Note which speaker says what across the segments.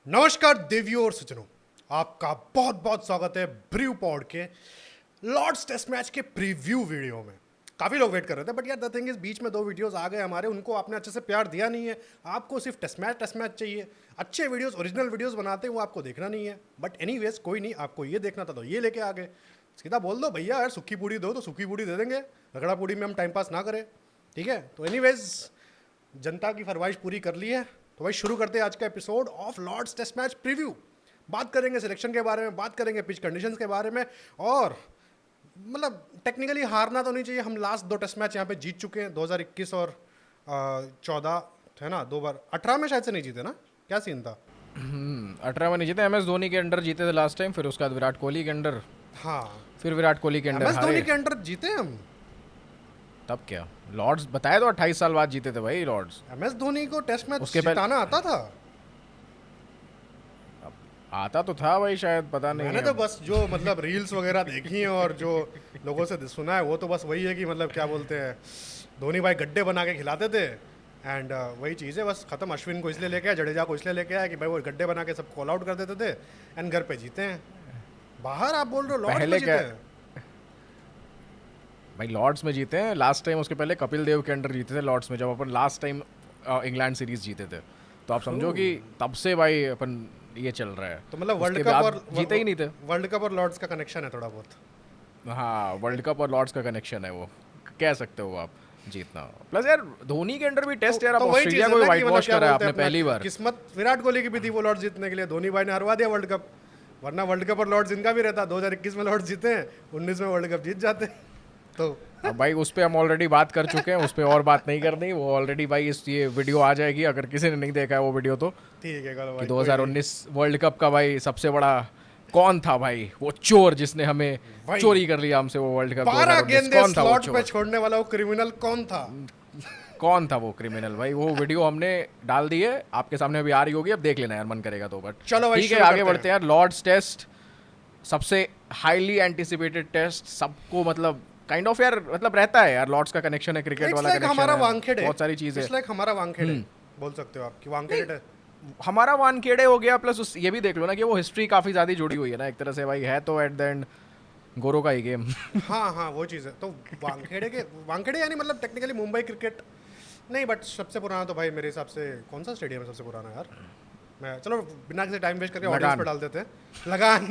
Speaker 1: नमस्कार देवियों और सज्जनों, आपका बहुत बहुत स्वागत है ब्रू पॉड के लॉर्ड्स टेस्ट मैच के प्रीव्यू वीडियो में। काफ़ी लोग वेट कर रहे थे बट यार द थिंग इज बीच में दो वीडियोस आ गए हमारे, उनको आपने अच्छे से प्यार दिया नहीं है। आपको सिर्फ टेस्ट मैच चाहिए, अच्छे वीडियोस ओरिजिनल वीडियोस बनाते हैं वो आपको देखना नहीं है। बट एनीवेज कोई नहीं, आपको ये देखना था तो ये लेके आ गए। सीधा बोल दो भैया यार सूखी पूड़ी दो तो सूखी पूड़ी दे देंगे, रगड़ा पूड़ी में हम टाइम पास ना करें। ठीक है, तो एनीवेज जनता की फरमाइश पूरी कर ली है तो भाई शुरू करते हैं आज का episode of Lord's test match preview. बात करेंगे सिलेक्शन के बारे में, बात करेंगे पिच कंडीशंस के बारे में, और मतलब टेक्निकली हारना तो नहीं चाहिए। हम लास्ट दो टेस्ट मैच यहाँ पे जीत चुके हैं, 2021 और 14 है ना, 2 बार। 18 में शायद से नहीं जीते ना, क्या सीन था?
Speaker 2: 18 में नहीं जीते, MS धोनी के अंडर जीते थे लास्ट टाइम, फिर उसके बाद विराट कोहली के अंडर,
Speaker 1: हाँ,
Speaker 2: फिर विराट कोहली के अंडर
Speaker 1: MS धोनी
Speaker 2: हारे।
Speaker 1: के अंडर जीते हम।
Speaker 2: तब क्या लॉर्ड्स बताया तो 28 साल बाद जीते थे भाई लॉर्ड्स।
Speaker 1: MS धोनी को टेस्ट मैच
Speaker 2: उसके पहले
Speaker 1: जिताना आता था।
Speaker 2: आता तो था भाई, शायद पता नहीं
Speaker 1: मैंने
Speaker 2: है।
Speaker 1: तो बस जो मतलब रील्स वगैरह देखी हैं और जो लोगों से सुना है वो तो बस वही है कि मतलब क्या बोलते हैं, धोनी भाई गड्ढे बना के खिलाते थे एंड वही चीज़ है बस खत्म। अश्विन को इसलिए लेके आया, जडेजा को इसलिए लेके आया कि भाई वो गड्ढे बना के सब कॉल आउट कर देते थे एंड घर पे जीते हैं। बाहर आप बोल रहे हो लॉर्ड्स में
Speaker 2: पहले
Speaker 1: जीते
Speaker 2: क्या
Speaker 1: हैं?
Speaker 2: भाई लॉर्ड्स में जीते हैं लास्ट टाइम, उसके पहले कपिल देव के अंडर जीते थे लॉर्ड्स में, जब अपन लास्ट टाइम इंग्लैंड सीरीज जीते थे। तो आप समझो कि तब से भाई अपन ये चल रहा है।
Speaker 1: तो मतलब वर्ल्ड
Speaker 2: उसके
Speaker 1: कप
Speaker 2: बाद
Speaker 1: और
Speaker 2: जीते ही नहीं थे।
Speaker 1: वर्ल्ड कप और लॉर्ड्स का कनेक्शन है थोड़ा बहुत।
Speaker 2: हाँ, वर्ल्ड कप और लॉर्ड्स का कनेक्शन है, वो कह सकते हो आप जीतना। प्लस यार धोनी के अंडर भी टेस्ट यार, आप
Speaker 1: तो वही
Speaker 2: ऑस्ट्रेलिया
Speaker 1: चीज़
Speaker 2: को
Speaker 1: है ना
Speaker 2: व्हाइट
Speaker 1: कि मतलब
Speaker 2: वॉश
Speaker 1: क्या
Speaker 2: करा है
Speaker 1: बोलते हैं
Speaker 2: आपने
Speaker 1: अपना
Speaker 2: पहली बार।
Speaker 1: किस्मत विराट कोहली की भी थी वो लॉर्ड्स जीतने के लिए, धोनी भाई ने हरवा दिया वर्ल्ड कप। वरना वर्ल्ड कप और लॉर्ड्स इनका भी रहता, 2021 में लॉर्ड्स जीते हैं, 19 में वर्ल्ड कप जीत जाते। तो
Speaker 2: अब भाई उस पर हम ऑलरेडी बात कर चुके हैं, उस पर और बात नहीं करनी। वो ऑलरेडी भाई इस ये वीडियो आ जाएगी अगर किसी ने नहीं देखा है वो वीडियो तो,
Speaker 1: ठीक है, करो
Speaker 2: कि
Speaker 1: भाई, कोई नहीं।
Speaker 2: 2019 वर्ल्ड कप का भाई सबसे बड़ा कौन था भाई, वो चोर जिसने हमें
Speaker 1: भाई
Speaker 2: चोरी कर लिया हमसे वो वर्ल्ड कप
Speaker 1: 12
Speaker 2: 2019।
Speaker 1: गेंदे
Speaker 2: कौन था वो
Speaker 1: स्लॉट पे
Speaker 2: चोर?
Speaker 1: छोड़ने वाला वो क्रिमिनल कौन था?
Speaker 2: कौन था वो क्रिमिनल भाई? वो वीडियो हमने डाल दी है, आपके सामने अभी आ रही होगी, अब देख लेना यार मन करेगा तो। बट
Speaker 1: चलो भाई
Speaker 2: ठीक है,
Speaker 1: शुरू
Speaker 2: आगे
Speaker 1: करते
Speaker 2: बढ़ते हैं यार। लॉर्ड्स टेस्ट सबसे हाईली एंटिसिपेटेड टेस्ट, सबको मतलब काइंड ऑफ यार मतलब रहता है यार, लॉर्ड्स का कनेक्शन है, क्रिकेट
Speaker 1: इट्स
Speaker 2: वाला
Speaker 1: लाइक
Speaker 2: कनेक्शन
Speaker 1: हमारा
Speaker 2: है,
Speaker 1: वानखेड़े,
Speaker 2: बहुत सारी चीजें।
Speaker 1: इट्स लाइक हमारा वानखेड़े बोल सकते हो आप कि वानखेड़े।
Speaker 2: हमारा वानखेड़े हो गया, प्लस उस ये भी देख लो ना कि वो हिस्ट्री काफी ज्यादा जुड़ी हुई है ना एक तरह से भाई, है तो एट द एंड गोरो का ही गेम।
Speaker 1: हाँ हाँ, वो चीज़ है। तो वानखेड़े यानी मतलब टेक्निकली मुंबई क्रिकेट नहीं, बट सबसे पुराना तो भाई मेरे हिसाब से कौन सा स्टेडियम है सबसे पुराना यार? मैं चलो बिना किसी टाइम वेस्ट करके ऑडियंस
Speaker 2: लगान।
Speaker 1: पे डाल देते हैं। लगान।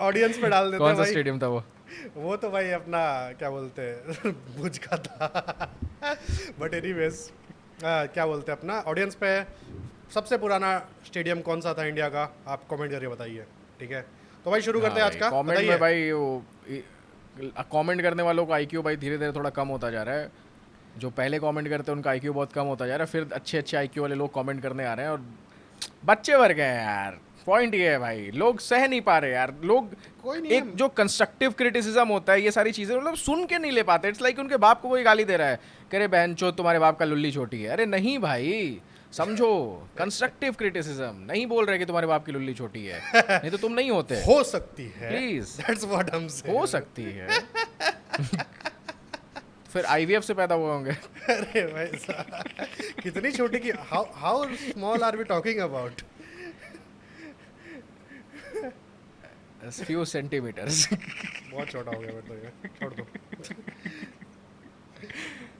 Speaker 1: ऑडियंस पे डाल देते
Speaker 2: कौन
Speaker 1: हैं
Speaker 2: सा
Speaker 1: भाई।
Speaker 2: स्टेडियम था वो?
Speaker 1: वो तो भाई अपना क्या बोलते हैं भुज का था। बट एनीवेज क्या बोलते हैं अपना ऑडियंस पे सबसे पुराना स्टेडियम कौन सा था इंडिया का, आप कमेंट करके बताइए। ठीक है, तो भाई शुरू करते हैं आज का।
Speaker 2: कमेंट में
Speaker 1: बताइए।
Speaker 2: भाई वो कमेंट करने वालों का आईक्यू भाई धीरे धीरे थोड़ा कम होता जा रहा है। जो पहले कमेंट करते हैं उनका आईक्यू बहुत कम होता जा रहा है, फिर अच्छे अच्छे आईक्यू वाले लोग कमेंट करने आ रहे हैं और बच्चे वर्ग हैं यार। पॉइंट ये है भाई, लोग सह नहीं पा रहे यार। लोग
Speaker 1: कोई नहीं
Speaker 2: एक जो कंस्ट्रक्टिव क्रिटिसिज्म होता है, ये सारी चीजें मतलब सुन के नहीं ले पाते। इट्स लाइक उनके बाप को कोई गाली दे रहा है, कह रहे बहन चो तुम्हारे बाप का लुल्ली छोटी है। अरे नहीं भाई, समझो कंस्ट्रक्टिव क्रिटिसिज्म, नहीं बोल रहे कि तुम्हारे बाप की लुल्ली छोटी है, नहीं तो तुम नहीं होते।
Speaker 1: हो सकती है,
Speaker 2: प्लीज,
Speaker 1: दैट्स व्हाट हम से
Speaker 2: हो सकती है। फिर IVF से पैदा हुए होंगे।
Speaker 1: अरे भाई साहब, कितनी छोटी की how small are we talking about?
Speaker 2: Few centimetres.
Speaker 1: बहुत छोटा हो गया फिर तो ये, छोड़ दो।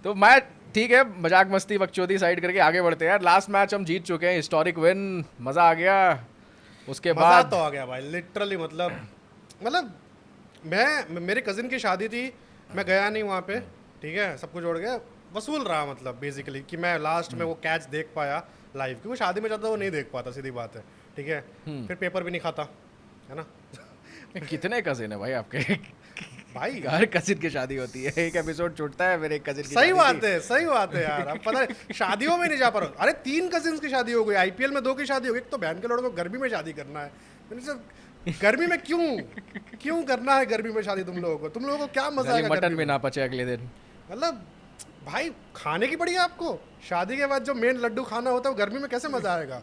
Speaker 2: तो मैं ठीक है, मजाक मस्ती बकचोदी साइड करके आगे बढ़ते हैं यार। लास्ट मैच हम जीत चुके हैं, हिस्टोरिक विन, मजा आ गया। उसके
Speaker 1: मजा
Speaker 2: बाद
Speaker 1: तो आ गया भाई लिटरली। मतलब मैं मेरे कजिन की शादी थी, मैं गया नहीं वहाँ पे। ठीक है, सब कुछ जोड़ के वसूल रहा मतलब बेसिकली कि मैं लास्ट में वो कैच देख पाया लाइव, क्योंकि शादी में जाता वो नहीं देख पाता, सीधी बात है। ठीक है, फिर पेपर भी नहीं खाता है ना।
Speaker 2: कितने कजिन है भाई आपके?
Speaker 1: भाई
Speaker 2: हर कजिन की शादी होती है, एक एपिसोड छूटता है, मेरे एक कजिन की
Speaker 1: सही
Speaker 2: शादी
Speaker 1: बात
Speaker 2: थी।
Speaker 1: है, सही बात है यार। अब पता है शादियों में नहीं जा पा रहा। अरे 3 कजिन्स की शादी हो गई, IPL में 2 की शादी हो गई। एक तो बहन के लड़कों को गर्मी में शादी करना है। मैंने सोचा गर्मी में क्यों करना है गर्मी में शादी? तुम लोगों को क्या मजा आएगा
Speaker 2: मटन
Speaker 1: गर्मी
Speaker 2: भी
Speaker 1: में?
Speaker 2: ना पचे अगले दिन।
Speaker 1: मतलब भाई खाने की पड़ी है आपको। शादी के बाद जो मेन लड्डू खाना होता है वो गर्मी में कैसे मजा आएगा?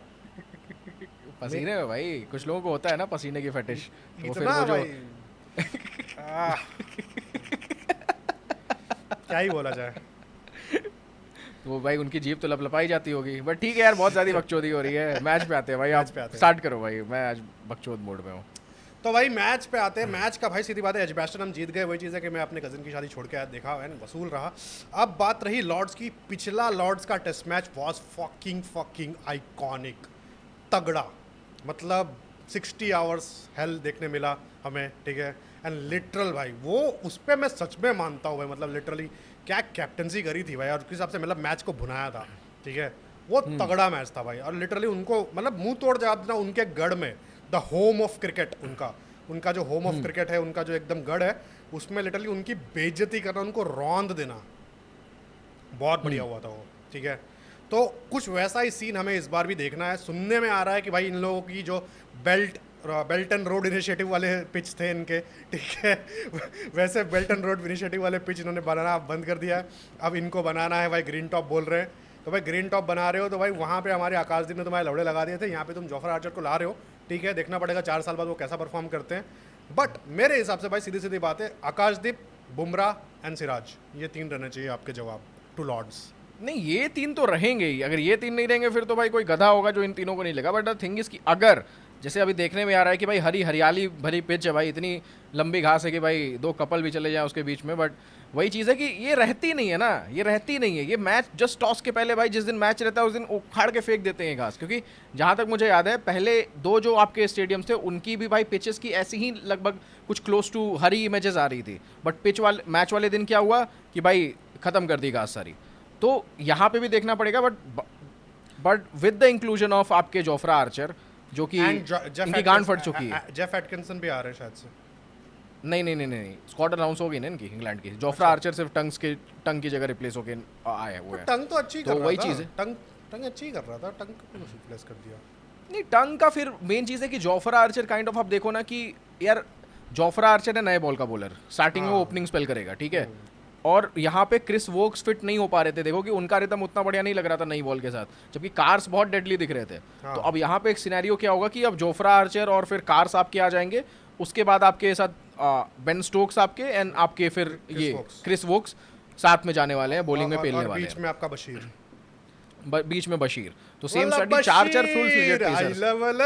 Speaker 2: पसीने में भाई कुछ लोगों को होता है ना पसीने की फटिश, तो फिर
Speaker 1: इतना
Speaker 2: वो जो
Speaker 1: भाई आह, क्या ही बोला जाए।
Speaker 2: तो भाई उनकी जीभ तो लपलपाई जाती होगी, बट ठीक है यार, बहुत ज़्यादा बकचोदी हो रही है। मैच पे आते हैं भाई, आप
Speaker 1: पे आते हैं।
Speaker 2: स्टार्ट करो भाई, मैं आज बकचोद मोड में हूँ।
Speaker 1: तो भाई मैच पे आते हैं। मैच का भाई सीधी बात है, एजबेस्टन हम जीत गए। वही चीज़ है कि मैं अपने कज़न की शादी छोड़ के आया, देखा एंड वसूल रहा। अब बात रही लॉर्ड्स की। पिछला लॉर्ड्स का test match was fucking iconic, तगड़ा। मतलब 60 आवर्स हेल देखने मिला हमें, ठीक है। एंड लिटरल भाई वो उस पर मैं सच में मानता हूँ भाई, मतलब लिटरली क्या कैप्टनसी करी थी भाई, और उसके हिसाब से मतलब मैच को भुनाया था, ठीक है। वो तगड़ा मैच था भाई, और लिटरली उनको मतलब मुंह तोड़ जवाब देना उनके गढ़ में, द होम ऑफ क्रिकेट उनका जो होम ऑफ क्रिकेट है, उनका जो एकदम गढ़ है, उसमें लिटरली उनकी बेइज्जती करना, उनको रौंद देना बहुत बढ़िया हुआ था वो, ठीक है। तो कुछ वैसा ही सीन हमें इस बार भी देखना है। सुनने में आ रहा है कि भाई इन लोगों की जो बेल्ट एंड रोड इनिशिएटिव वाले पिच थे इनके, ठीक है, वैसे बेल्ट एंड रोड इनिशिएटिव वाले पिच इन्होंने बनाना बंद कर दिया है। अब इनको बनाना है भाई ग्रीन टॉप बोल रहे हैं। तो भाई ग्रीन टॉप बना रहे हो तो भाई वहाँ पे हमारे आकाशदीप ने तुम्हारे लौड़े लगा दिए थे, यहाँ पे तुम जोफर आर्चर को ला रहे हो, ठीक है। देखना पड़ेगा 4 साल बाद वो कैसा परफॉर्म करते हैं। बट मेरे हिसाब से भाई सीधी सीधी बात है, आकाशदीप, बुमराह एंड सिराज, ये 3 रहने चाहिए आपके जवाब टू लॉर्ड्स।
Speaker 2: नहीं, ये 3 तो रहेंगे ही। अगर ये 3 नहीं रहेंगे फिर तो भाई कोई गधा होगा जो इन तीनों को नहीं लेगा। बट द थिंग इज कि अगर जैसे अभी देखने में आ रहा है कि भाई हरियाली भरी पिच है भाई, इतनी लंबी घास है कि भाई 2 कपल भी चले जाएं उसके बीच में, बट वही चीज़ है कि ये रहती नहीं है ना, ये रहती नहीं है। ये मैच जस्ट टॉस के पहले भाई जिस दिन मैच रहता है उस दिन उखाड़ के फेंक देते हैं घास। क्योंकि जहाँ तक मुझे याद है पहले 2 जो आपके स्टेडियम्स थे उनकी भी भाई पिचेस की ऐसी ही लगभग कुछ क्लोज टू हरी इमेजेस आ रही थी, बट मैच वाले दिन क्या हुआ कि भाई ख़त्म कर दी घास सारी। तो यहाँ पे भी देखना पड़ेगा, but with the inclusion of आपके जोफ्रा आर्चर जो कि इनकी गांड फट चुकी है।
Speaker 1: जेफ एटकिंसन भी आ रहे हैं शायद से।
Speaker 2: नहीं, स्क्वाड अनाउंस हो गई ना इनकी इंग्लैंड की। जोफ्रा आर्चर सिर्फ टंग की जगह रिप्लेस होके आया हुआ है।
Speaker 1: टंग तो अच्छी
Speaker 2: तो
Speaker 1: कर रहा
Speaker 2: वही
Speaker 1: था,
Speaker 2: चीज़ है।
Speaker 1: टंग अच्छी कर रहा था, टंग को क्यों रिप्लेस कर दिया?
Speaker 2: नहीं, टंग का फिर मेन चीज़ है कि जोफ्रा आर्चर काइंड ऑफ आप देखो ना कि यार जोफ्रा आर्चर है नए बॉल का बॉलर, स्टार्टिंग में वो ओपनिंग स्पेल करेगा, ठीक है। और यहाँ पे क्रिस वोक्स फिट नहीं हो पा रहे थे, देखो कि उनका रिदम उतना बढ़िया नहीं लग रहा था नई बॉल के साथ, जबकि कार्स बहुत डेडली दिख रहे थे। तो अब यहाँ पे एक सिनेरियो क्या होगा कि अब जोफ्रा आर्चर और फिर कार्स आपके आ जाएंगे, उसके बाद आपके साथ बेन स्टोक्स आपके एंड आपके फिर ये क्रिस वोक्स साथ में जाने वाले हैं, बॉलिंग में पेलने वाले हैं।
Speaker 1: बीच में आपका बशीर,
Speaker 2: बीच में बशीर। तो सेम स्टडी चार full fledged pacers.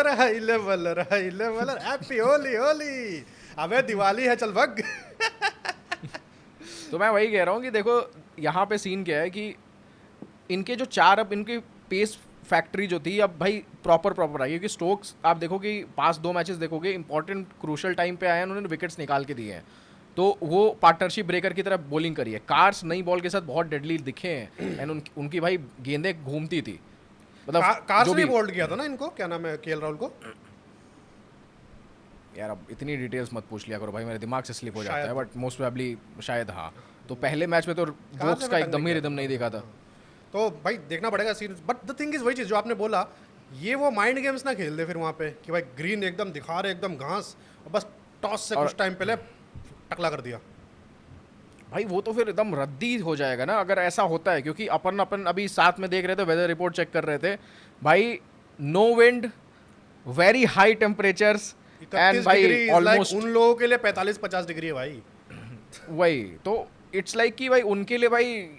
Speaker 1: High leveller happy Holi. अबे दिवाली है, चल भग।
Speaker 2: तो मैं वही कह रहा हूँ कि देखो यहाँ पे सीन क्या है कि इनके जो 4 अब इनकी पेस फैक्ट्री जो थी अब भाई प्रॉपर आई, क्योंकि स्टोक्स आप देखो कि पास 2 मैचेस देखोगे इंपॉर्टेंट क्रूशल टाइम पे आए हैं, उन्होंने विकेट्स निकाल के दिए हैं, तो वो पार्टनरशिप ब्रेकर की तरह बॉलिंग करी है। कार्स नई बॉल के साथ बहुत डेडली दिखे हैं एंड उनकी भाई गेंदें घूमती थी, मतलब
Speaker 1: कार्स ने बोल्ड किया था ना इनको, क्या नाम है, केएल राहुल को।
Speaker 2: यार अब इतनी डिटेल्स मत पूछ लिया करो भाई, मेरे दिमाग से स्लिप हो जाता है, बट मोस्ट प्रोबेबली शायद हाँ। तो पहले मैच में तो वोक्स का एकदम ही रिदम नहीं देखा था।
Speaker 1: तो भाई देखना पड़ेगा scene. But the thing is वही चीज़ जो आपने बोला, ये वो माइंड गेम्स ना खेल दे फिर वहाँ पे कि भाई ग्रीन एकदम दिखा रहे एकदम घास, और बस टॉस से कुछ टाइम पहले टकला कर दिया
Speaker 2: भाई, वो तो फिर एकदम रद्दी हो जाएगा ना अगर ऐसा होता है। क्योंकि अपन अभी साथ में देख रहे थे, वेदर रिपोर्ट चेक कर रहे थे भाई, no wind, very high temperatures and भाई ऑलमोस्ट
Speaker 1: उन लोगों के लिए 45-50 डिग्री है भाई।
Speaker 2: वही तो इट्स लाइक कि भाई उनके लिए भाई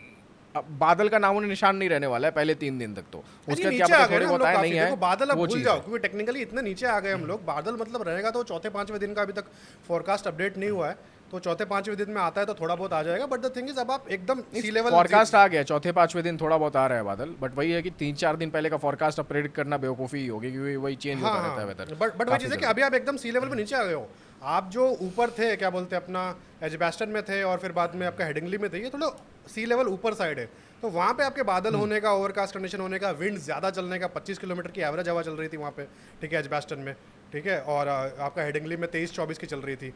Speaker 2: बादल का नामो निशान नहीं रहने वाला है पहले 3 दिन तक। तो उसका क्या पता थोड़े बहुत आए नहीं है,
Speaker 1: बादल अब भूल जाओ, क्योंकि टेक्निकली इतने नीचे आ गए हम लोग। बादल मतलब रहेगा तो 4-5वें दिन का अभी तक फोरकास्ट अपडेट नहीं हुआ है, तो 4-5वें दिन में आता है तो थोड़ा बहुत आ जाएगा। बट द थिंग इज अब आप एकदम सी लेवल
Speaker 2: फोरकास्ट आ गया, 4-5वें दिन थोड़ा बहुत आ रहा है बादल, बट वही है कि 3-4 दिन पहले का फोरकास्ट प्रेडिक्ट करना बेवकूफ़ी होगी, क्योंकि वही चेंज होता रहता है वेदर।
Speaker 1: बट वही चीज़ है कि अभी आप एकदम सी लेवल पे नीचे आ गए हो। आप जो ऊपर थे, क्या बोलते हैं, अपना एजबेस्टन में थे और फिर बाद में आपका हेडिंगली में थे, ये थोड़ा सी लेवल ऊपर साइड है। तो वहाँ पे आपके बादल होने का, ओवरकास्ट कंडीशन होने का, विंड ज़्यादा चलने का, 25 किलोमीटर की एवरेज हवा चल रही थी वहाँ पे, ठीक है, एजबेस्टन में, ठीक है। और आपका हेडिंगली में 23-24 की चल रही थी।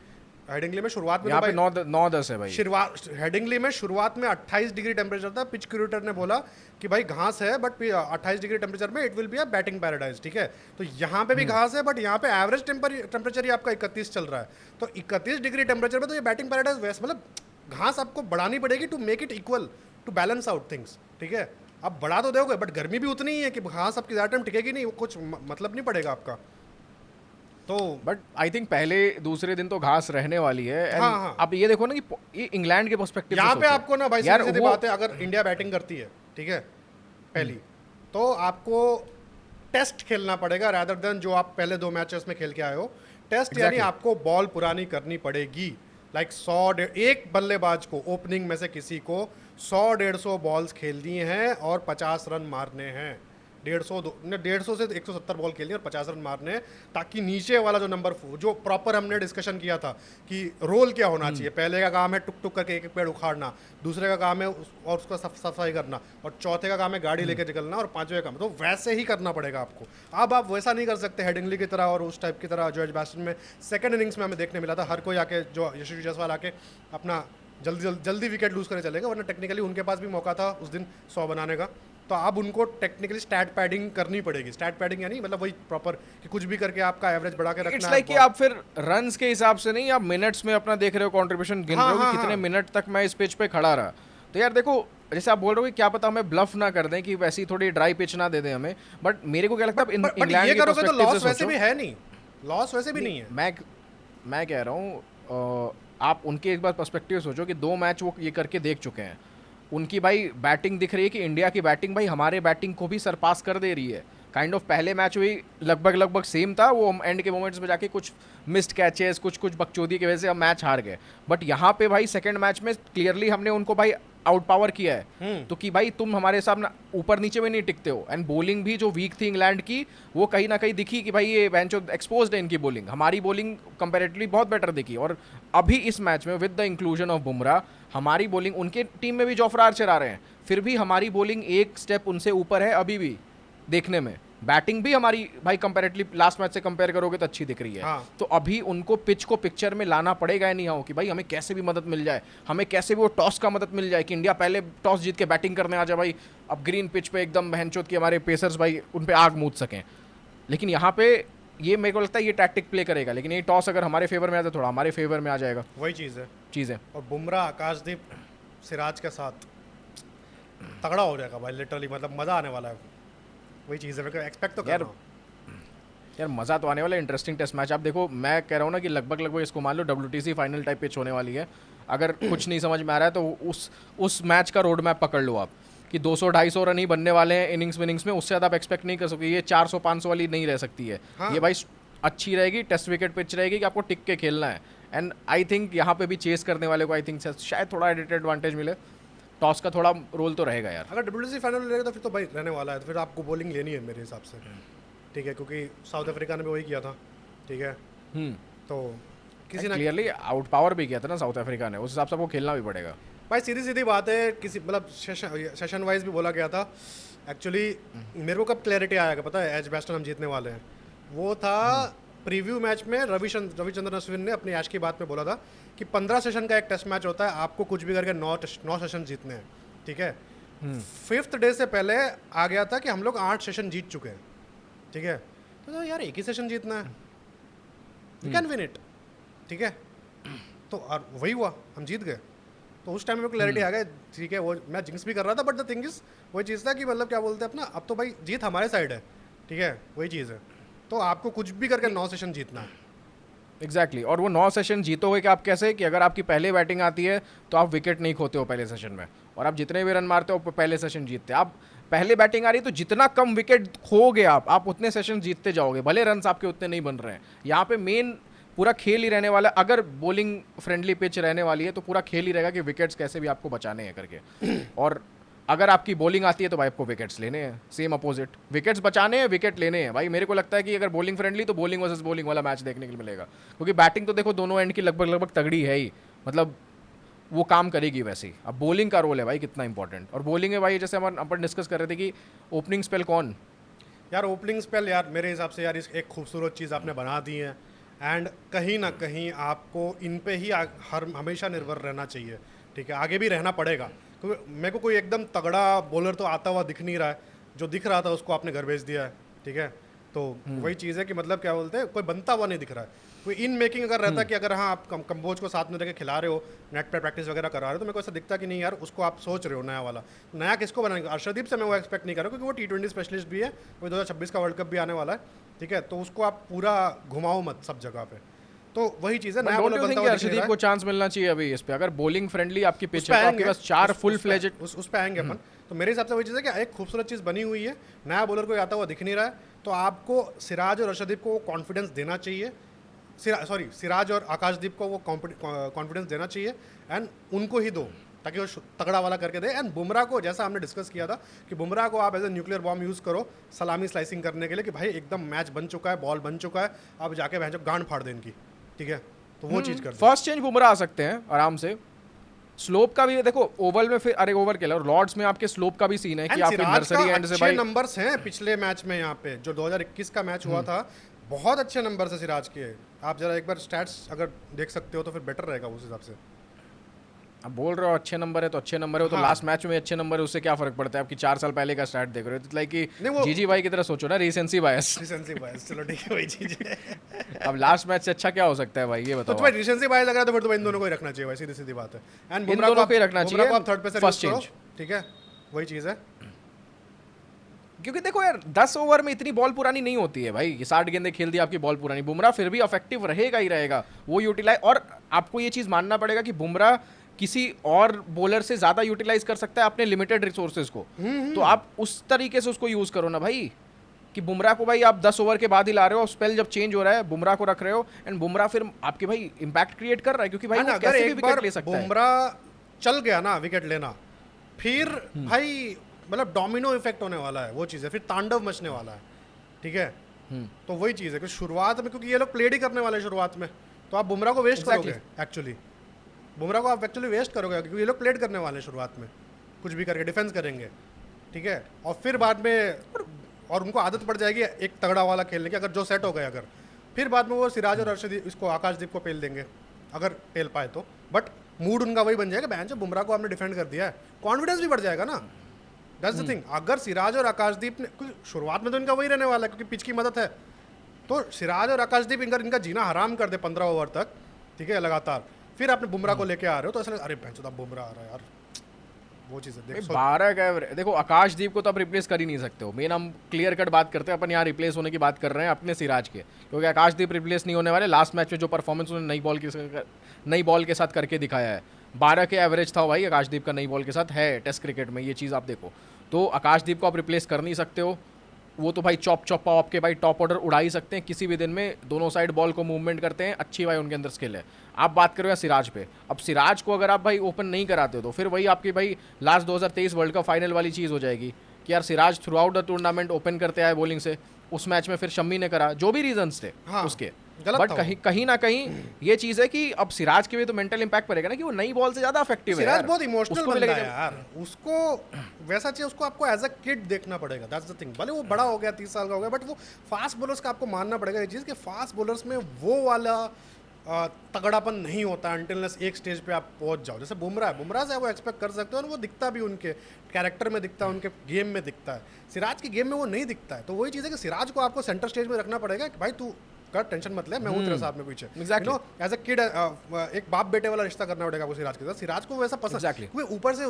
Speaker 1: हेडिंगली में शुरुआत में
Speaker 2: यहाँ पे 9-10 है भाई।
Speaker 1: हेडिंगली में शुरुआत में 28 डिग्री टेम्परेचर था। पिच क्यूरेटर ने बोला कि भाई घास है, बट 28 डिग्री टेम्परेचर में it will be a batting paradise, ठीक है। तो यहाँ पे भी घास है, बट यहाँ पे एवरेज टेम्परेचर ही आपका 31 चल रहा है। तो 31 डिग्री टेम्परेचर में तो ये बैटिंग पैराडाइज वैसे, मतलब घास आपको बढ़ानी पड़ेगी to make it equal, to balance out things, ठीक है। आप बढ़ा तो दोगे, बट गर्मी भी उतनी ही है कि घास आपकी ज़्यादा टाइम टिकेगी नहीं, कुछ मतलब नहीं पड़ेगा आपका। तो
Speaker 2: बट आई थिंक पहले दूसरे दिन तो घास रहने वाली है।
Speaker 1: हाँ।
Speaker 2: अब ये देखो ना कि ये इंग्लैंड के पर्सपेक्टिव
Speaker 1: यहाँ पे आपको ना भाई सीधी बात है, अगर इंडिया बैटिंग करती है, ठीक है, पहली। तो आपको टेस्ट खेलना पड़ेगा रादर देन जो आप पहले 2 मैचेस में खेल के आए हो। टेस्ट यानी
Speaker 2: Exactly.
Speaker 1: आपको बॉल पुरानी करनी पड़ेगी। लाइक एक बल्लेबाज को ओपनिंग में से किसी को 100-150 बॉल्स खेलनी हैं और 50 रन मारने हैं। 150 से 170 बॉल खेलनी है और 50 रन मारने हैं, ताकि नीचे वाला जो नंबर जो प्रॉपर हमने डिस्कशन किया था कि रोल क्या होना चाहिए। पहले का काम है टुक टुक करके एक एक पेड़ उखाड़ना, दूसरे का काम है और उसका सफाई करना, और चौथे का काम है गाड़ी लेके निकलना, और पांचवें का काम तो वैसे ही करना पड़ेगा आपको। अब आप वैसा नहीं कर सकते हेडिंगली की तरह और उस टाइप की तरह जो एज बैस्टन में सेकंड इनिंग्स में हमें देखने मिला था। हर कोई आके जो यशस्वी जायसवाल आके अपना जल्दी विकेट लूज करे चलेगा, वरना टेक्निकली उनके पास भी मौका था उस दिन 100 बनाने का। तो अब उनको टेक्निकली स्टैट पैडिंग करनी पड़ेगी। स्टैट पैडिंग यानी मतलब वही प्रॉपर कि कुछ भी करके आपका एवरेज बढ़ा के रखना
Speaker 2: इट्स
Speaker 1: है।
Speaker 2: लाइक कि आप फिर रन्स के हिसाब से नहीं, आप मिनट्स में अपना देख रहे हो, कंट्रीब्यूशन गिन रहे हो कि कितने मिनट तक मैं इस पिच पे खड़ा रहा। तो यार देखो, जैसे आप बोल रहे हो कि क्या पता हमें ब्लफ ना कर दें कि वैसी थोड़ी ड्राई पिच ना दे दें हमें, बट मेरे को क्या लगता है
Speaker 1: बट
Speaker 2: इंग्लैंड
Speaker 1: ये
Speaker 2: के
Speaker 1: करोगे तो
Speaker 2: पर्सपेक्टिव
Speaker 1: लॉस
Speaker 2: से
Speaker 1: वैसे
Speaker 2: सोचो।
Speaker 1: भी है नहीं, लॉस वैसे भी नहीं है।
Speaker 2: मैं कह रहा हूँ आप उनके एक बार पर्सपेक्टिव सोचो कि 2 मैच वो ये करके देख चुके हैं। उनकी भाई बैटिंग दिख रही है कि इंडिया की बैटिंग भाई हमारे बैटिंग को भी सरपास कर दे रही है। काइंड ऑफ पहले मैच भी लगभग सेम था, वो एंड के मोमेंट्स में जाके कुछ मिस्ड कैचेस, कुछ बकचोदी की वजह से हम मैच हार गए। बट यहाँ पे भाई सेकंड मैच में क्लियरली हमने उनको भाई आउट पावर किया है। तो कि भाई तुम हमारे सामने ऊपर नीचे में नहीं टिकते हो। एंड बॉलिंग भी जो वीक थी इंग्लैंड की, वो कहीं ना कहीं दिखी कि भाई ये बेंचो एक्सपोज्ड है इनकी बॉलिंग। हमारी बॉलिंग कंपैरेटिवली बहुत बेटर दिखी। और अभी इस मैच में with the inclusion of Bumrah, हमारी बॉलिंग, उनके टीम में भी जोफ्रा आर्चर आ रहे हैं, फिर भी हमारी बॉलिंग एक स्टेप उनसे ऊपर है अभी भी देखने में। बैटिंग भी हमारी भाई कंपैरेटिवली लास्ट मैच से कंपेयर करोगे तो अच्छी दिख रही है।
Speaker 1: हाँ।
Speaker 2: तो अभी उनको पिच को पिक्चर में लाना पड़ेगा नहीं हो कि भाई हमें कैसे भी मदद मिल जाए, हमें कैसे भी वो टॉस का मदद मिल जाए कि इंडिया पहले टॉस जीत के बैटिंग करने आ जाए भाई। अब ग्रीन पिच पे एकदम बहनचोद के हमारे पेसर्स भाई उन पे आग मूद सकें। लेकिन यहाँ पे ये मेरे को लगता है ये टैक्टिक प्ले करेगा, लेकिन ये टॉस अगर हमारे फेवर में आ जाए, थोड़ा हमारे फेवर में आ जाएगा।
Speaker 1: वही चीज़ है।
Speaker 2: चीज़ें
Speaker 1: और बुमराह, आकाशदीप, सिराज के साथ तगड़ा हो जाएगा भाई, लिटरली मतलब मज़ा आने वाला है। वही चीज़ है, मैं एक्सपेक्ट तो कर रहा हूँ।
Speaker 2: यार मज़ा तो आने वाला है। Interesting test match. आप देखो, मैं कह रहा हूँ ना कि लगभग इसको मान लो WTC फाइनल टाइप पिच होने वाली है। अगर कुछ नहीं समझ में आ रहा है तो उस मैच का रोड मैप पकड़ लो आप कि 200-250 रन ही बनने वाले हैं इनिंग्स में, उससे ज़्यादा आप एक्सपेक्ट नहीं कर सकते। ये 400-500 वाली नहीं रह सकती है।
Speaker 1: हाँ।
Speaker 2: ये भाई अच्छी रहेगी, टेस्ट विकेट पिच रहेगी कि आपको टिक के खेलना है। एंड आई थिंक यहाँ पे भी चेस करने वाले को आई थिंक शायद थोड़ा एडवांटेज मिले। टॉस का थोड़ा रोल तो रहेगा यार।
Speaker 1: अगर WTC फाइनल में रहेगा तो फिर तो भाई रहने वाला है, तो फिर आपको बॉलिंग लेनी है मेरे हिसाब से। ठीक है, क्योंकि साउथ अफ्रीका ने भी वही किया था। ठीक है, तो किसी ना
Speaker 2: क्लियरली आउट पावर भी किया था ना साउथ अफ्रीका ने, उस हिसाब से आपको खेलना भी पड़ेगा।
Speaker 1: भाई सीधी सीधी बात है, किसी मतलब सेशन वाइज भी बोला गया था। एक्चुअली मेरे को कब क्लैरिटी आएगा पता है, एज बैस्टन हम जीतने वाले हैं, वो था प्रीव्यू मैच में रविचंद्रन अश्विन ने अपनी ऐश की बात में बोला था कि 15 सेशन का एक टेस्ट मैच होता है, आपको कुछ भी करके 9 सेशन जीतने हैं। ठीक है, 5th डे से पहले आ गया था कि हम लोग 8 सेशन जीत चुके हैं। ठीक है, तो यार एक ही सेशन जीतना है, वी कैन विन इट। ठीक है, तो और वही हुआ, हम जीत गए। तो उस टाइम में क्लैरिटी आ गया। ठीक है, वो मैं जिंक्स भी कर रहा था, बट द थिंग इज वही चीज़ था कि मतलब क्या बोलते हैं अपना, अब तो भाई जीत हमारे साइड है। ठीक है, वही चीज़ है। तो आपको कुछ भी करके 9 सेशन जीतना है।
Speaker 2: एग्जैक्टली और वो 9 सेशन जीतोगे कि आप कैसे, कि अगर आपकी पहले बैटिंग आती है तो आप विकेट नहीं खोते हो पहले सेशन में, और आप जितने भी रन मारते हो पहले सेशन जीतते हैं। आप पहले बैटिंग आ रही है तो जितना कम विकेट खोगे आप उतने सेशन जीतते जाओगे, भले रन आपके उतने नहीं बन रहे हैं। यहाँ पे मेन पूरा खेल ही रहने वाला है। अगर बॉलिंग फ्रेंडली पिच रहने वाली है तो पूरा खेल ही रहेगा कि विकेट्स कैसे भी आपको बचाने हैं करके। और अगर आपकी बॉलिंग आती है तो भाई आपको विकेट्स लेने हैं, सेम अपोजिट, विकेट्स बचाने हैं, विकेट लेने हैं। भाई मेरे को लगता है कि अगर बॉलिंग फ्रेंडली तो बॉलिंग वर्सेस बॉलिंग वाला मैच देखने के लिए मिलेगा, क्योंकि बैटिंग तो देखो दोनों एंड की लगभग तगड़ी है ही, मतलब वो काम करेगी वैसे ही। अब बॉलिंग का रोल है भाई कितना इंपॉर्टेंट। और बॉलिंग है भाई, जैसे हम अपन डिस्कस कर रहे थे कि ओपनिंग स्पेल कौन।
Speaker 1: यार ओपनिंग स्पेल यार मेरे हिसाब से यार एक खूबसूरत चीज़ आपने बना दी है, एंड कहीं ना कहीं आपको इन पे ही हमेशा निर्भर रहना चाहिए। ठीक है, आगे भी रहना पड़ेगा, क्योंकि मेरे को कोई एकदम तगड़ा बॉलर तो आता हुआ दिख नहीं रहा है। जो दिख रहा था उसको आपने घर भेज दिया है। ठीक है, तो वही चीज़ है कि मतलब क्या बोलते हैं, कोई बनता हुआ नहीं दिख रहा है। कोई इन मेकिंग अगर रहता कि अगर हाँ आप कंबोज को साथ में रख के खिला रहे हो, नेट पर प्रैक्टिस वगैरह करा रहे हो, तो मेरे को ऐसा दिखता कि नहीं यार उसको आप सोच रहे हो नया वाला। नया किसको बनाएंगे? अर्शदीप से मैं वो एक्सपेक्ट नहीं कर रहा हूँ, क्योंकि वो T20 स्पेशलिस्ट भी है, वो 2026 का वर्ल्ड कप भी आने वाला है। ठीक है, तो उसको आप पूरा घुमाओ मत सब जगह पे। तो वही चीज़ है, नया
Speaker 2: डोंट
Speaker 1: बॉलर
Speaker 2: यू
Speaker 1: बनता
Speaker 2: थिंक
Speaker 1: हुआ दिख नहीं
Speaker 2: अर्शदीप
Speaker 1: रहा
Speaker 2: को
Speaker 1: है।
Speaker 2: चांस मिलना चाहिए अभी इस पे? अगर बॉलिंग फ्रेंडली आपकी पिच
Speaker 1: उस पे
Speaker 2: है तो आपके
Speaker 1: आएंगे,
Speaker 2: पास 4 फुल
Speaker 1: उस पे
Speaker 2: फ्लेजेड
Speaker 1: उस पे आएंगे अपन। तो मेरे हिसाब से वही चीज़ है कि एक खूबसूरत चीज़ बनी हुई है, नया बॉलर कोई आता हुआ दिख नहीं रहा है, तो आपको सिराज और अर्शदीप को कॉन्फिडेंस देना चाहिए। सिराज और आकाशदीप को वो कॉन्फिडेंस देना चाहिए एंड उनको ही दो, ताकि वो तगड़ा वाला करके दे। एंड बुमराह को, जैसा हमने डिस्कस किया था कि बुमराह को आप as a nuclear bomb use करो सलामी स्लाइसिंग करने के लिए, कि भाई एकदम मैच बन चुका है, बॉल बन चुका है, अब जाके भैंचो गांड फाड़ दे इनकी, ठीक है? तो वो चीज़ कर दो।
Speaker 2: फर्स्ट चेंज बुमराह आ सकते हैं आराम से। स्लोप का भी देखो, ओवल में फिर अरे ओवर के लॉर्ड्स में आपके स्लोप का भी सीन है कि
Speaker 1: एंड
Speaker 2: आपके
Speaker 1: सिराज
Speaker 2: नर्सरी
Speaker 1: का
Speaker 2: एंड से
Speaker 1: अच्छे
Speaker 2: भाई
Speaker 1: नंबर्स हैं पिछले मैच में, यहाँ पे जो 2021 का मैच हुआ था, बहुत अच्छे नंबर है सिराज के। आप जरा एक बार स्टैट्स अगर देख सकते हो तो फिर बेटर रहेगा उस हिसाब से।
Speaker 2: अब बोल रहे हो अच्छे नंबर है तो अच्छे नंबर है, तो
Speaker 1: हाँ।
Speaker 2: लास्ट मैच में अच्छे नंबर है, उससे क्या फर्क पड़ता है? आपकी 4 साल पहले का स्टार्ट देख रहे हो तो लाइक कि
Speaker 1: नहीं, वो-
Speaker 2: जीजी भाई की तरह सोचो ना, रीसेंसी बायस।
Speaker 1: रिसेंसी बायस, चलो ठीक है, वही चीज है।
Speaker 2: अब लास्ट मैच से अच्छा क्या हो सकता है भाई, ये
Speaker 1: तो
Speaker 2: बताओ।
Speaker 1: तुम्हें रिसेंसी बायस लग रहा है तो फिर तो इन दोनों को ही रखना चाहिए भाई, सीधी सीधी बात है। एंड
Speaker 2: इन दोनों को ही रखना चाहिए,
Speaker 1: को आप थर्ड पे से
Speaker 2: first
Speaker 1: यूज करो,
Speaker 2: change।
Speaker 1: ठीक है? वही चीज है।
Speaker 2: क्योंकि देखो यार 10 ओवर में इतनी बॉल पुरानी नहीं होती है भाई, 60 गेंदें खेल दी आपकी बॉल पुरानी। बुमराह फिर भी इफेक्टिव रहेगा ही रहेगा, वो यूटिलाइज, और आपको ये चीज़ मानना पड़ेगा कि बुमराह किसी और बॉलर से ज़्यादा यूटिलाइज कर सकता है अपने लिमिटेड रिसोर्सेज को। तो आप उस तरीके से उसको यूज़ करो ना भाई, कि बुमराह को भाई आप 10 ओवर के बाद ही ला रहे हो, स्पेल जब चेंज हो रहा है बुमराह को रख रहे हो, एंड बुमराह फिर आपके भाई इम्पैक्ट क्रिएट कर रहा है, क्योंकि भाई
Speaker 1: एंड
Speaker 2: वो
Speaker 1: अगर
Speaker 2: कैसे भी
Speaker 1: एक
Speaker 2: विकेट
Speaker 1: बार
Speaker 2: ले सकता है।
Speaker 1: बुमराह चल गया ना विकेट लेना, फिर भाई मतलब डोमिनो इफेक्ट होने वाला है, वो चीज़ है, फिर तांडव मचने वाला है, ठीक है? तो वही चीज़ है कि शुरुआत में, क्योंकि ये लोग प्लेड ही करने वाले हैं शुरुआत में, तो आप बुमराह को वेस्ट
Speaker 2: Exactly.
Speaker 1: करोगे एक्चुअली। बुमराह को आप एक्चुअली वेस्ट करोगे, क्योंकि ये लोग प्लेड करने वाले हैं शुरुआत में, कुछ भी करके डिफेंस करेंगे, ठीक है? और फिर बाद में और उनको आदत पड़ जाएगी एक तगड़ा वाला खेलने की, अगर जो सेट हो गए, अगर फिर बाद में वो सिराज और अर्शदीप इसको आकाशदीप को पेल देंगे, अगर पेल पाए तो। बट मूड उनका वही बन जाएगा, बहन जो बुमराह को आपने डिफेंड कर दिया है, कॉन्फिडेंस भी बढ़ जाएगा ना। That's the thing. अगर सिराज और आकाशदीप ने, क्योंकि शुरुआत में तो इनका वही रहने वाला है क्योंकि पिच की मदद है, तो सिराज और आकाशदीप इनका जीना हराम कर दे 15 ओवर तक, ठीक है, लगातार, फिर आपने बुमराह को लेके आ रहे हो तो ऐसा अरे भैंचोद अब बुमराह आ रहा है यार, वो चीज़ है। देखो
Speaker 2: 12 का देखो, आकाशदीप को तो आप रिप्लेस कर ही नहीं सकते हो। मेन हम क्लियर कट बात करते हैं, अपन यहाँ रिप्लेस होने की बात कर रहे हैं अपने सिराज के, क्योंकि आकाशदीप रिप्लेस नहीं होने वाले। लास्ट मैच में जो परफॉर्मेंस उन्होंने नई बॉल के साथ करके दिखाया है, 12 के एवरेज था भाई आकाशदीप का नई बॉल के साथ, है टेस्ट क्रिकेट में, ये चीज़ आप देखो। तो आकाशदीप को आप रिप्लेस कर नहीं सकते हो, वो तो भाई चॉप चॉप पाव आपके भाई टॉप ऑर्डर उड़ा ही सकते हैं किसी भी दिन में, दोनों साइड बॉल को मूवमेंट करते हैं, अच्छी भाई उनके अंदर स्किल है। आप बात करो या सिराज पे, अब सिराज को अगर आप भाई ओपन नहीं कराते हो तो फिर वही आपकी भाई लास्ट 2023 वर्ल्ड कप फाइनल वाली चीज़ हो जाएगी कि यार Siraj through out the tournament open करते आए बॉलिंग से, उस मैच में फिर शम्मी ने करा, जो भी रीजंस थे
Speaker 1: हाँ,
Speaker 2: उसके,
Speaker 1: गलत
Speaker 2: बट
Speaker 1: था
Speaker 2: कहीं कहीं ना कहीं ये चीज़ है कि अब सिराज के भी तो मेंटल इंपैक्ट पड़ेगा ना, कि वो नई बॉल से ज़्यादा इफेक्टिव है
Speaker 1: सिराज
Speaker 2: यार।
Speaker 1: बहुत इमोशनल
Speaker 2: उसको भी
Speaker 1: बंदा
Speaker 2: लेके
Speaker 1: है यार, उसको वैसा चाहिए, उसको आपको एज अ किड देखना पड़ेगा। That's the thing. भले वो बड़ा हो गया, 30 साल का हो गया, बट वो फास्ट बॉलर्स का आपको मानना पड़ेगा ये चीज़ कि फास्ट बॉलर्स में वो वाला तगड़ापन नहीं होता अनटिलनेस एक स्टेज पे आप पहुंच जाओ। जैसे बुमराह से वो एक्सपेक्ट कर सकते हो, और वो दिखता भी उनके कैरेक्टर में दिखता है, उनके गेम में दिखता है। सिराज की गेम में वो नहीं दिखता है, तो वही चीज़ है कि सिराज को आपको सेंटर स्टेज में रखना पड़ेगा कि भाई तू कर, टेंशन मत ले, मैं हूँ तेरे साथ में पीछे।
Speaker 2: Exactly.
Speaker 1: एज अ किड एक बाप बेटे वाला रिश्ता करना पड़ेगा आपको सिराज के साथ। सिराज को वैसा पसंद,
Speaker 2: Exactly.
Speaker 1: क्योंकि ऊपर से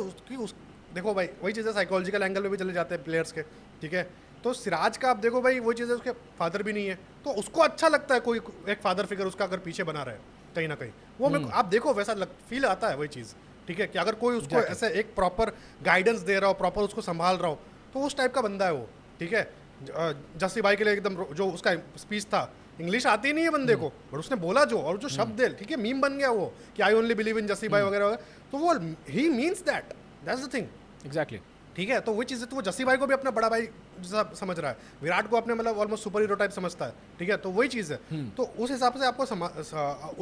Speaker 1: देखो भाई वही चीज़ है, साइकोलॉजिकल एंगल पे भी चले जाते हैं प्लेयर्स के, ठीक है? तो सिराज का आप देखो भाई वही चीज़ है, उसके फादर भी नहीं है, तो उसको अच्छा लगता है कोई एक फादर फिगर उसका अगर पीछे बना रहे कहीं ना कहीं, वो मेरे को आप देखो वैसा फील आता है, वही चीज़, ठीक है? कि अगर कोई उसको ऐसे एक प्रॉपर गाइडेंस दे रहा हो, प्रॉपर उसको संभाल रहा हो, तो उस टाइप का बंदा है वो, ठीक है? जस्सी भाई के लिए एकदम जो उसका स्पीच था, इंग्लिश आती नहीं है बंदे को, बट उसने बोला जो, और जो शब्द है, ठीक है, मीम बन गया वो कि I only believe in Jassi भाई वगैरह वगैरह, तो वो ही means that's the thing,
Speaker 2: exactly.
Speaker 1: ठीक है? तो वही चीज़ है, तो वो जस्सी भाई को भी अपना बड़ा भाई जैसा समझ रहा है, विराट को अपने मतलब ऑलमोस्ट सुपर हीरो टाइप समझता है, ठीक है? तो वही चीज़ है, तो उस हिसाब से आपको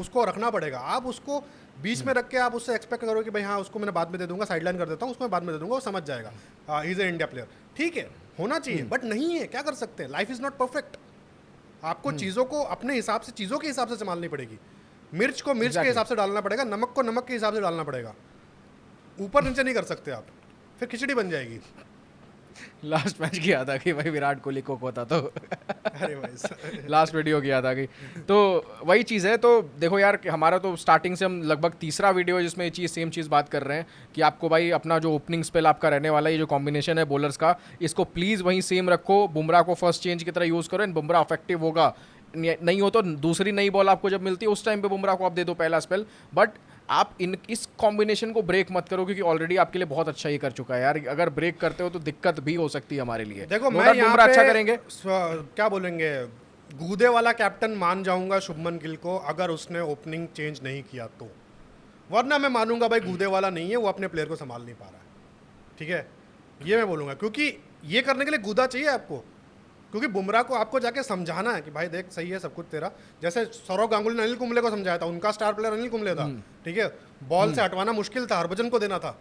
Speaker 1: उसको रखना पड़ेगा। आप उसको बीच में रख के आप उससे एक्सपेक्ट करो कि भाई हाँ उसको मैंने बाद में दे दूंगा, साइडलाइन कर देता हूँ, उसको मैं बाद में दे दूंगा, वो समझ जाएगा, he is a India player, ठीक है? होना चाहिए, बट नहीं है, क्या कर सकते हैं, लाइफ इज नॉट परफेक्ट। आपको चीज़ों को अपने हिसाब से, चीज़ों के हिसाब से संभालनी पड़ेगी। मिर्च को मिर्च के हिसाब से डालना पड़ेगा, नमक को नमक के हिसाब से डालना पड़ेगा, ऊपर नीचे नहीं कर सकते आप, फिर खिचड़ी बन जाएगी।
Speaker 2: लास्ट मैच किया था कि भाई विराट कोहली को होता तो
Speaker 1: अरे भाई
Speaker 2: लास्ट वीडियो किया था कि, तो वही चीज़ है। तो देखो यार कि हमारा तो स्टार्टिंग से हम लगभग तीसरा वीडियो है जिसमें ये चीज़ सेम चीज़ बात कर रहे हैं कि आपको भाई अपना जो ओपनिंग स्पेल आपका रहने वाला है, ये जो कॉम्बिनेशन है बॉलर्स का, इसको प्लीज़ वहीं सेम रखो, बुमराह को फर्स्ट चेंज की तरह यूज़ करो, एंड बुमराह अफेक्टिव होगा नहीं हो तो दूसरी नई बॉल आपको जब मिलती है उस टाइम पे बुमराह को आप दे दो पहला स्पेल, बट आप इस कॉम्बिनेशन को ब्रेक मत करो क्योंकि ऑलरेडी आपके लिए बहुत अच्छा ही कर चुका है यार। अगर ब्रेक करते हो तो दिक्कत भी हो सकती है हमारे लिए।
Speaker 1: देखो
Speaker 2: No
Speaker 1: मैं
Speaker 2: doubt
Speaker 1: यहाँ
Speaker 2: बुमराह
Speaker 1: पे
Speaker 2: अच्छा करेंगे।
Speaker 1: क्या बोलेंगे, गूदे वाला कैप्टन मान जाऊंगा शुभमन गिल को अगर उसने ओपनिंग चेंज नहीं किया तो, वरना मैं मानूंगा भाई गूदे वाला नहीं है, वो अपने प्लेयर को संभाल नहीं पा रहा है। ठीक है, ये मैं बोलूंगा क्योंकि ये करने के लिए गूदा चाहिए आपको, क्योंकि बुमराह को आपको जाके समझाना है कि भाई देख सही है सब कुछ तेरा, जैसे सौरव गांगुली ने अनिल कुंबले को समझाया था, उनका स्टार प्लेयर अनिल कुंबले था। ठीक है, बॉल से हटवाना मुश्किल था, हरभजन को देना था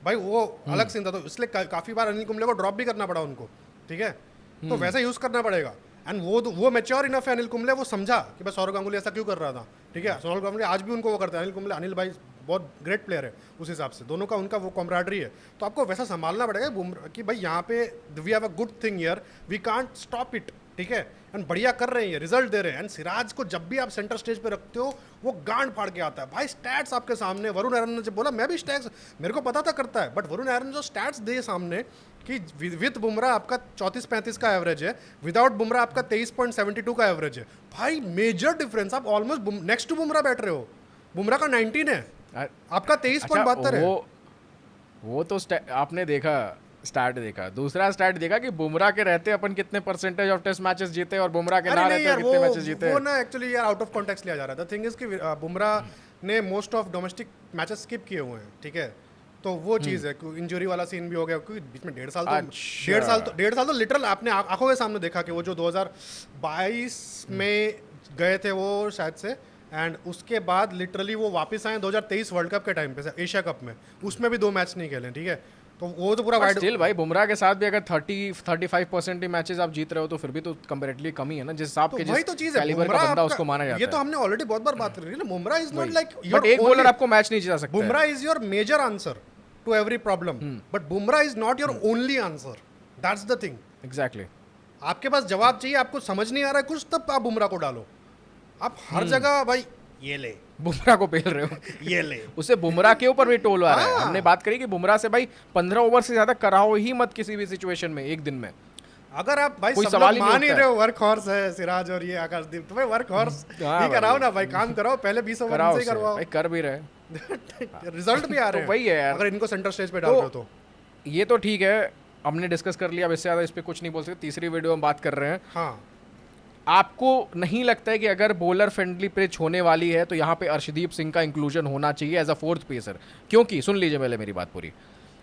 Speaker 1: भाई, वो अलग सीन था, तो इसलिए काफी बार अनिल कुंबले को ड्रॉप भी करना पड़ा उनको। ठीक है, तो वैसे यूज करना पड़ेगा। एंड वो मैच्योर इनफ है अनिल कुंबले, वो समझा कि भाई सौरव गांगुली ऐसा क्यों कर रहा था। ठीक है, सौरव गांगुली आज भी उनको वो करते हैं, अनिल कुंबले, अनिल भाई बहुत ग्रेट प्लेयर है उस हिसाब से, दोनों का उनका वो कॉम्राडरी है। तो आपको वैसा संभालना पड़ेगा बुमराह कि भाई यहाँ पे we have a good thing here, we can't stop it. ठीक है, एंड बढ़िया कर रहे हैं, रिजल्ट दे रहे हैं। एंड सिराज को जब भी आप सेंटर स्टेज पे रखते हो वो गांड फाड़ के आता है भाई। स्टैट्स आपके सामने, वरुण आर्यन ने जब बोला, मैं भी स्टैट्स मेरे को पता था करता है, बट वरुण आर्यन जो स्टैट्स दे सामने कि विद बुमराह आपका 34-35 का एवरेज है, विदाउट बुमराह आपका 23.72 का एवरेज है भाई, मेजर डिफरेंस। आप ऑलमोस्ट नेक्स्ट टू बुमराह बैठ रहे हो, बुमराह का 19 है, आपका 23.72 है।
Speaker 2: वो तो आपने देखा, स्टार्ट देखा, दूसरा स्टार्ट देखा कि बुमराह के रहते अपन कितने परसेंटेज ऑफ टेस्ट मैचेस जीते और बुमराह के ना रहते कितने मैचेस जीते।
Speaker 1: वो ना एक्चुअली यार आउट ऑफ कॉन्टेक्स्ट लिया जा रहा था। थिंग इज कि बुमराह ने most of domestic matches skip किए हुए हैं। ठीक है, तो वो चीज़ है, इंजरी वाला सीन भी हो गया क्योंकि बीच में 1.5 साल तो लिटरल आपने आंखों के सामने देखा कि वो जो 2022 में गए थे वो शायद से, एंड उसके बाद लिटरली वो वापस आए 2023 वर्ल्ड कप के टाइम पे, एशिया कप में, उसमें भी 2 मैच नहीं खेले। ठीक है, तो वो तो पूरा वाइड
Speaker 2: स्टिल भाई बुमराह के साथ भी अगर 30-35% ही मैचेस आप जीत रहे हो तो फिर भी तो कंपैरेटिवली कम ही है ना, जिस हिसाब के
Speaker 1: वही तो चीज है,
Speaker 2: कैलिबर का बंदा उसको माना जाता है।
Speaker 1: ये तो हमने ऑलरेडी बहुत बार बात करी है ना, Bumrah is not like
Speaker 2: but एक बॉलर आपको मैच नहीं जिता सकता।
Speaker 1: Bumrah is your major answer to every problem, but Bumrah is not your only answer, that's the thing.
Speaker 2: Exactly,
Speaker 1: आपके पास जवाब चाहिए, आपको समझ नहीं आ रहा है कुछ, तब आप बुमराह को डालो। आप हर जगह भाई ये ले
Speaker 2: बुमराह को पेल रहे हो
Speaker 1: ये ले,
Speaker 2: उसे बुमराह के ऊपर भी टोल आ रहा है। हमने बात करी कि बुमराह से भाई 15 ओवर से ज्यादा कराओ ही मत किसी भी सिचुएशन में एक दिन में।
Speaker 1: अगर आप भाई
Speaker 2: कोई
Speaker 1: सब
Speaker 2: सवाल
Speaker 1: लोग
Speaker 2: ही नहीं
Speaker 1: मान ही
Speaker 2: उठता
Speaker 1: रहे हो वर्क हॉर्स है सिराज और ये आकाशदीप, तो भाई वर्क हॉर्स ही कराओ ना भाई, काम कराओ, पहले 20 ओवर
Speaker 2: कराओ
Speaker 1: से
Speaker 2: उसे,
Speaker 1: करवाओ,
Speaker 2: भाई कर भी रहे,
Speaker 1: रिजल्ट भी आ रहे हैं।
Speaker 2: वही है यार।
Speaker 1: अगर इनको सेंटर स्टेज पे डाल रहे हो तो
Speaker 2: ये तो ठीक है, हमने डिस्कस कर लिया, अब इससे ज़्यादा इस पर कुछ नहीं बोल सकते। तीसरी वीडियो में बात कर रहे हैं,
Speaker 1: हाँ
Speaker 2: आपको नहीं लगता है कि अगर बॉलर फ्रेंडली पिच होने वाली है तो यहाँ पे अर्शदीप सिंह का इंक्लूजन होना चाहिए एज अ 4th पेसर? क्योंकि सुन लीजिए पहले मेरी बात पूरी,